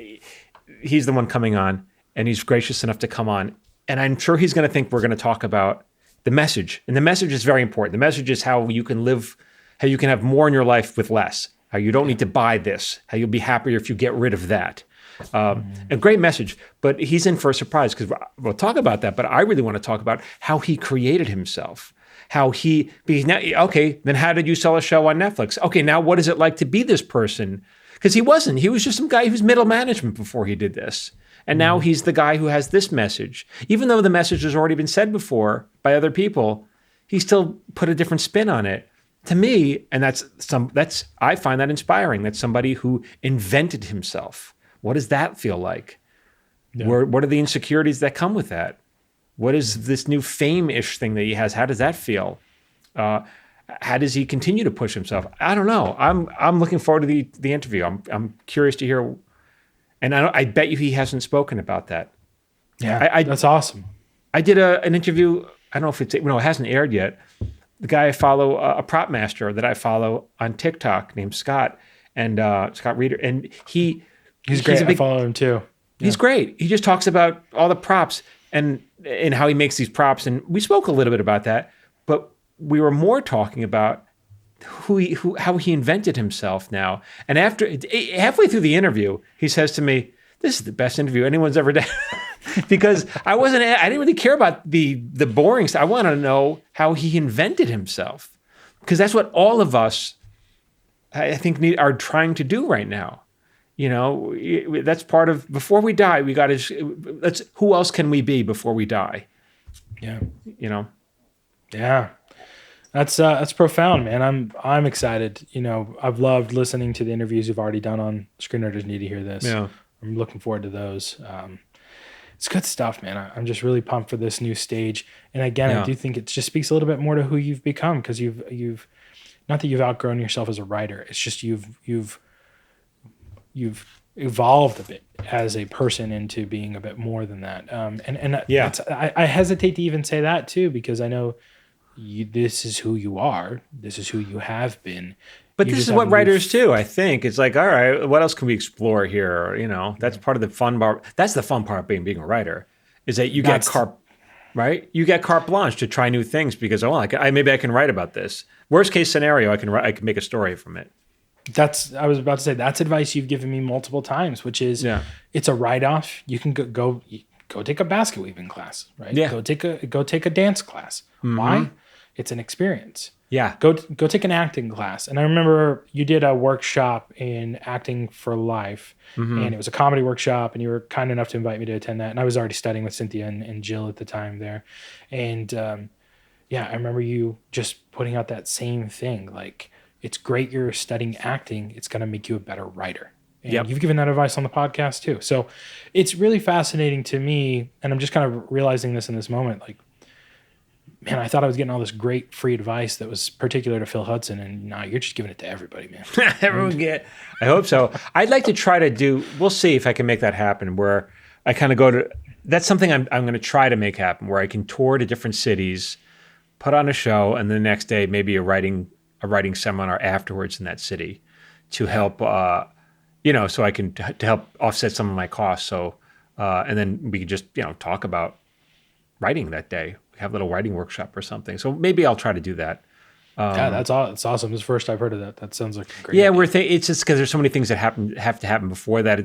S1: he's the one coming on, and he's gracious enough to come on. And I'm sure he's going to think we're going to talk about the message. And the message is very important. The message is how you can live, how you can have more in your life with less, how you don't need to buy this, how you'll be happier if you get rid of that. A great message, but he's in for a surprise, because we'll talk about that. But I really want to talk about how he created himself. Then how did you sell a show on Netflix? Okay, now what is it like to be this person? Because he was just some guy who's middle management before he did this. And now he's the guy who has this message. Even though the message has already been said before by other people, he still put a different spin on it. To me, and I find that inspiring. That's somebody who invented himself. What does that feel like? Yeah. What are the insecurities that come with that? What is this new fame-ish thing that he has? How does that feel? How does he continue to push himself? I don't know. I'm looking forward to the interview. I'm curious to hear, and I bet you he hasn't spoken about that.
S2: Yeah, that's awesome.
S1: I did an interview. I don't know if it hasn't aired yet. The guy I follow, a prop master that I follow on TikTok named Scott, and Scott Reeder, and he's
S2: great. I follow him too.
S1: Yeah. He's great. He just talks about all the props and how he makes these props. And we spoke a little bit about that, but we were more talking about how he invented himself now. And halfway through the interview, he says to me, "This is the best interview anyone's ever done." Because I didn't really care about the boring stuff. I want to know how he invented himself, because that's what all of us, I think, are trying to do right now. That's part of, before we die, we got to, who else can we be before we die?
S2: Yeah.
S1: Yeah.
S2: That's profound, man. I'm excited. I've loved listening to the interviews you've already done on Screenwriters Need to Hear This.
S1: Yeah.
S2: I'm looking forward to those. It's good stuff, man. I'm just really pumped for this new stage. And again, I
S1: Yeah.
S2: do think it just speaks a little bit more to who you've become, because you've not that you've outgrown yourself as a writer. It's just you've evolved a bit as a person into being a bit more than that. And
S1: Yeah.
S2: I hesitate to even say that too, because I know this is who you are. This is who you have been.
S1: But
S2: You
S1: this
S2: just
S1: is what
S2: haven't
S1: writers do, I think. It's like, all right, what else can we explore here? You know, that's part of the fun part. That's the fun part of being a writer, is that you get right? You get carte blanche to try new things because, maybe I can write about this. Worst case scenario, I can make a story from it.
S2: I was about to say, that's advice you've given me multiple times, which is it's a write-off. You can go take a basket weaving class, right?
S1: Yeah.
S2: Go take a dance class. Why? It's an experience.
S1: Yeah.
S2: Go take an acting class. And I remember you did a workshop in Acting for Life, and it was a comedy workshop, and you were kind enough to invite me to attend that. And I was already studying with Cynthia and Jill at the time there. And I remember you just putting out that same thing. Like, it's great you're studying acting. It's going to make you a better writer. And you've given that advice on the podcast too. So it's really fascinating to me. And I'm just kind of realizing this in this moment. Like, man, I thought I was getting all this great free advice that was particular to Phil Hudson. And now you're just giving it to everybody, man.
S1: Everyone get. I hope so. I'd like to try to do, we'll see if I can make that happen, where I kind of go to, that's something I'm going to try to make happen, where I can tour to different cities, put on a show, and the next day maybe a writing seminar afterwards in that city to help, so I can to help offset some of my costs. So, and then we can just talk about writing that day. Have a little writing workshop or something. So maybe I'll try to do that.
S2: That's awesome. This is the first I've heard of that. That sounds like a great.
S1: Yeah,
S2: idea.
S1: It's just because there's so many things that have to happen before that.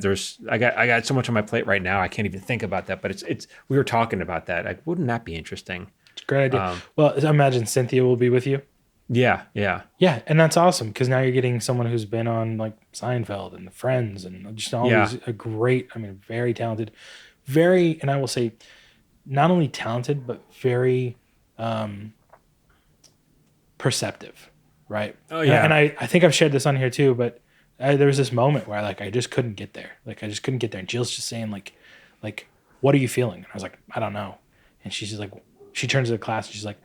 S1: I got so much on my plate right now. I can't even think about that. But it's we were talking about that. Like, wouldn't that be interesting?
S2: It's a great idea. Well, I imagine Cynthia will be with you.
S1: Yeah.
S2: And that's awesome, because now you're getting someone who's been on like Seinfeld and Friends and just all these very talented, and I will say, not only talented but very perceptive, right?
S1: Oh yeah.
S2: And I think I've shared this on here too, but there was this moment where I just couldn't get there. Like, I just couldn't get there. And Jill's just saying like, what are you feeling? And I was like, I don't know. And she's just like, she turns to the class and she's like,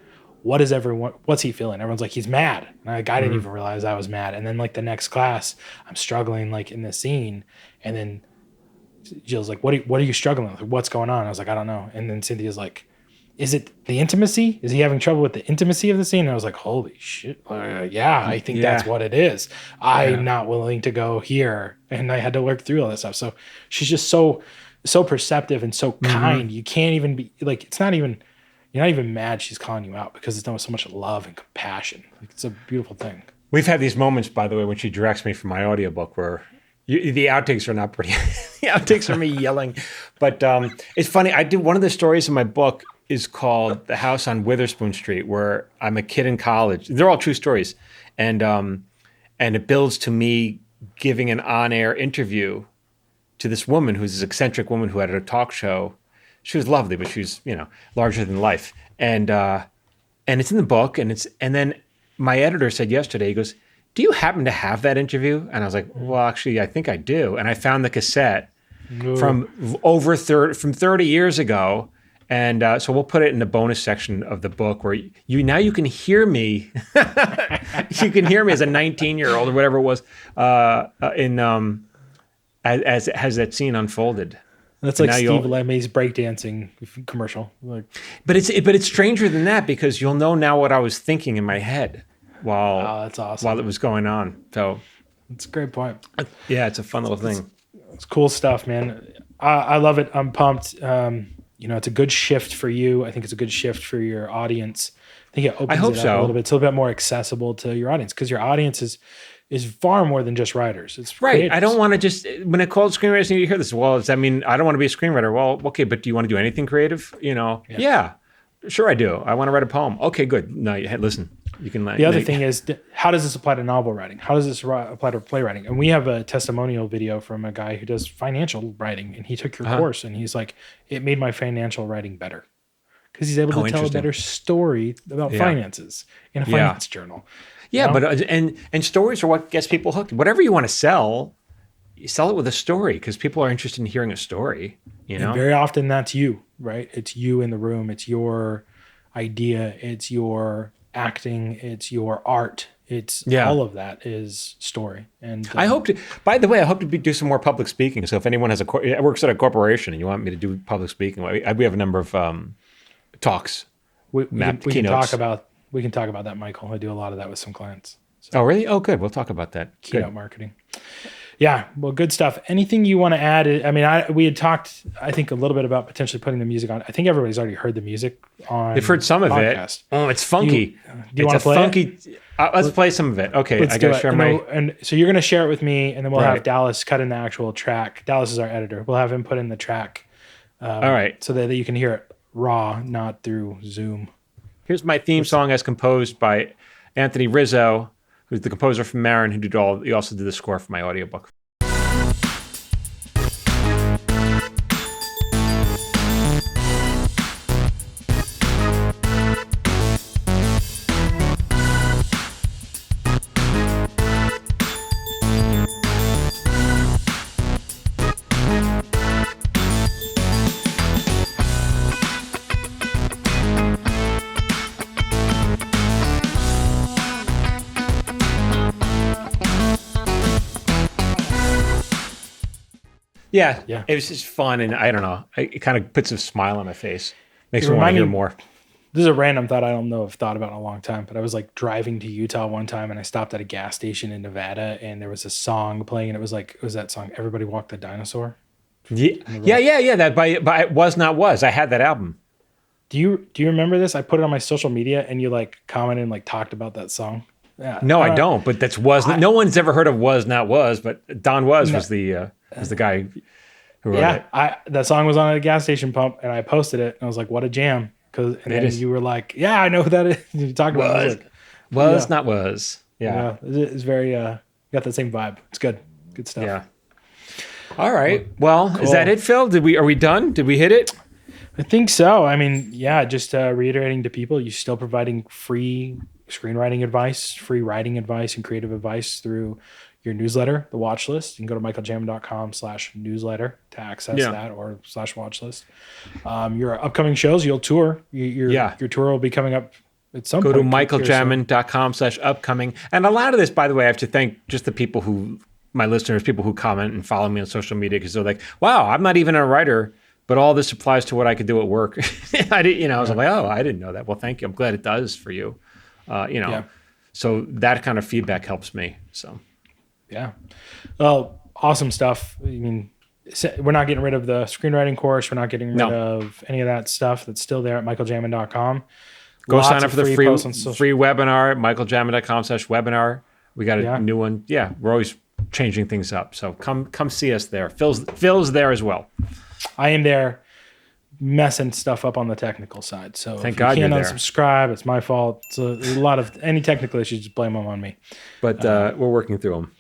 S2: what's he feeling? Everyone's like, he's mad. And I didn't even realize I was mad. And then like the next class, I'm struggling like in the scene. And then Jill's like, what are you struggling with? What's going on? I was like, I don't know. And then Cynthia's like, is it the intimacy? Is he having trouble with the intimacy of the scene? And I was like, holy shit. I think that's what it is. I'm not willing to go here. And I had to work through all that stuff. So she's just so perceptive and so kind. You can't even be like, you're not even mad she's calling you out, because it's done with so much love and compassion. Like, it's a beautiful thing.
S1: We've had these moments, by the way, when she directs me for my audiobook where the outtakes are not pretty. The outtakes are me yelling. But it's funny. I do one of the stories in my book is called The House on Witherspoon Street, where I'm a kid in college. They're all true stories. And it builds to me giving an on-air interview to this woman who's this eccentric woman who had a talk show. She was lovely, but she was, larger than life. And it's in the book, and then my editor said yesterday, he goes, do you happen to have that interview? And I was like, well, actually, I think I do. And I found the cassette from 30 years ago. And so we'll put it in the bonus section of the book, where you can hear me. You can hear me as a 19-year-old or whatever it was as that scene unfolded.
S2: That's like Steve Lemmy's breakdancing commercial. Like,
S1: but it's stranger than that, because you'll know now what I was thinking in my head
S2: that's awesome.
S1: while it was going on. So
S2: that's a great point.
S1: Yeah, it's a fun little thing.
S2: It's cool stuff, man. I love it. I'm pumped. It's a good shift for you. I think it's a good shift for your audience. I think it opens it up a little bit. It's a little bit more accessible to your audience, because your audience is far more than just writers. It's
S1: right.
S2: creatives.
S1: I don't want to just, when it calls screenwriters, you hear this. Well, I don't want to be a screenwriter. Well, okay, but do you want to do anything creative? Yeah, sure I do. I want to write a poem. Okay, good. No, listen, you can.
S2: The other thing is, how does this apply to novel writing? How does this apply to playwriting? And we have a testimonial video from a guy who does financial writing, and he took your course, and he's like, it made my financial writing better, because he's able to tell a better story about finances in a finance journal.
S1: Yeah, but and stories are what gets people hooked. Whatever you want to sell, sell it with a story because people are interested in hearing a story, you know?
S2: And very often that's you, right? It's you in the room. It's your idea. It's your acting. It's your art. It's all of that is story. And
S1: I hope to, by the way, I hope to do some more public speaking. So if anyone works at a corporation and you want me to do public speaking, we have a number of talks.
S2: We can talk about that, Michael. I do a lot of that with some clients.
S1: So. Oh, really? Oh, good. We'll talk about that.
S2: Keynote marketing. Yeah, well, good stuff. Anything you want to add? I mean, we had talked, I think, a little bit about potentially putting the music on. I think everybody's already heard the music on.
S1: They've heard some of it. Oh, it's funky.
S2: Do you want to play it?
S1: Let's play some of it. Okay, I got to share
S2: and so you're going to share it with me, and then we'll have Dallas cut in the actual track. Dallas is our editor. We'll have him put in the track.
S1: All right.
S2: So that you can hear it raw, not through Zoom.
S1: Here's my theme song as composed by Anthony Rizzo, who's the composer from Marin, he also did the score for my audiobook. Yeah, it was just fun, and I don't know, it kind of puts a smile on my face. Makes me want to hear more.
S2: This is a random thought I don't know if I've thought about in a long time, but I was like driving to Utah one time, and I stopped at a gas station in Nevada, and there was a song playing, and it was that song, Everybody Walk the Dinosaur.
S1: Yeah. That by Was Not Was. I had that album.
S2: Do you remember this? I put it on my social media, and you like commented and like talked about that song. Yeah.
S1: No, I don't. But that's no one's ever heard of Was Not Was, but Don Was the guy who wrote it.
S2: That song was on at a gas station pump, and I posted it, and I was like, "What a jam!" And then you were like, "Yeah, I know who that is." You talked about it.
S1: Not Was. Yeah,
S2: it's very got the same vibe. It's good stuff.
S1: Yeah. All right. Well, cool. Is that it, Phil? Are we done? Did we hit it?
S2: I think so. I mean, yeah. Just reiterating to people, you're still providing free screenwriting advice, free writing advice, and creative advice through your newsletter, the watch list. You can go to michaeljamin.com/newsletter to access that, or /watch list. Your upcoming shows, you'll tour. Your tour will be coming up at some point.
S1: Go to michaeljamin.com/upcoming. And a lot of this, by the way, I have to thank just the people my listeners, people who comment and follow me on social media, because they're like, wow, I'm not even a writer, but all this applies to what I could do at work. I was like, oh, I didn't know that. Well, thank you. I'm glad it does for you. So that kind of feedback helps me. So,
S2: yeah. Well, awesome stuff. I mean, we're not getting rid of the screenwriting course. We're not getting rid of any of that stuff. That's still there at michaeljamin.com.
S1: Go sign up for the free webinar at michaeljamin.com/webinar. We got a new one. Yeah, we're always changing things up. So come see us there. Phil's there as well.
S2: I am there, messing stuff up on the technical side. So
S1: thank God you're there.
S2: If you can't unsubscribe, it's my fault. So a lot of any technical issues, just blame them on me.
S1: But we're working through them.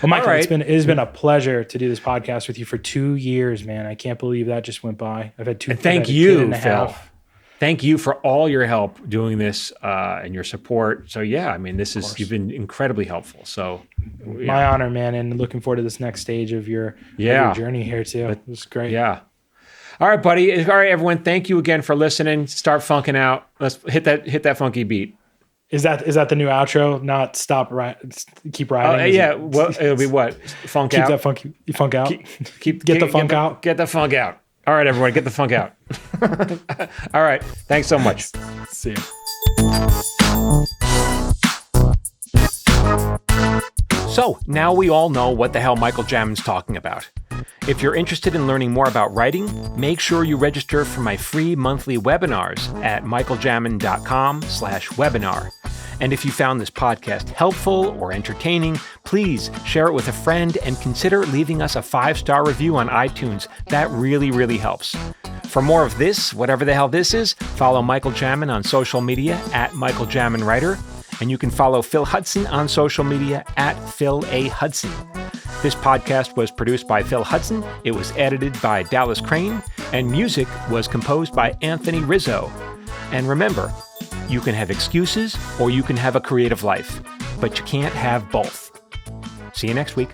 S2: Well, Michael, it has been a pleasure to do this podcast with you for 2 years, man. I can't believe that just went by. I've had two.
S1: And thank you, Phil. Thank you for all your help doing this and your support. So yeah, I mean, you've been incredibly helpful. So
S2: my honor, man, and looking forward to this next stage of your journey here too. It's great.
S1: Yeah. All right, buddy. All right, everyone. Thank you again for listening. Start funking out. Let's hit that funky beat.
S2: Is that the new outro? Not stop keep riding.
S1: Yeah. Well, it'll be what? Funk out.
S2: Keep that funky funk out.
S1: Get the funk out. Get the funk out. All right, everyone, get the funk out. All right. Thanks so much.
S2: See you.
S1: So now we all know what the hell Michael Jamin's talking about. If you're interested in learning more about writing, make sure you register for my free monthly webinars at michaeljamin.com/webinar. And if you found this podcast helpful or entertaining, please share it with a friend and consider leaving us a 5-star review on iTunes. That really, really helps. For more of this, whatever the hell this is, follow Michael Jamin on social media at Michael Jamin Writer. And you can follow Phil Hudson on social media at Phil A. Hudson. This podcast was produced by Phil Hudson. It was edited by Dallas Crane. And music was composed by Anthony Rizzo. And remember, you can have excuses or you can have a creative life, but you can't have both. See you next week.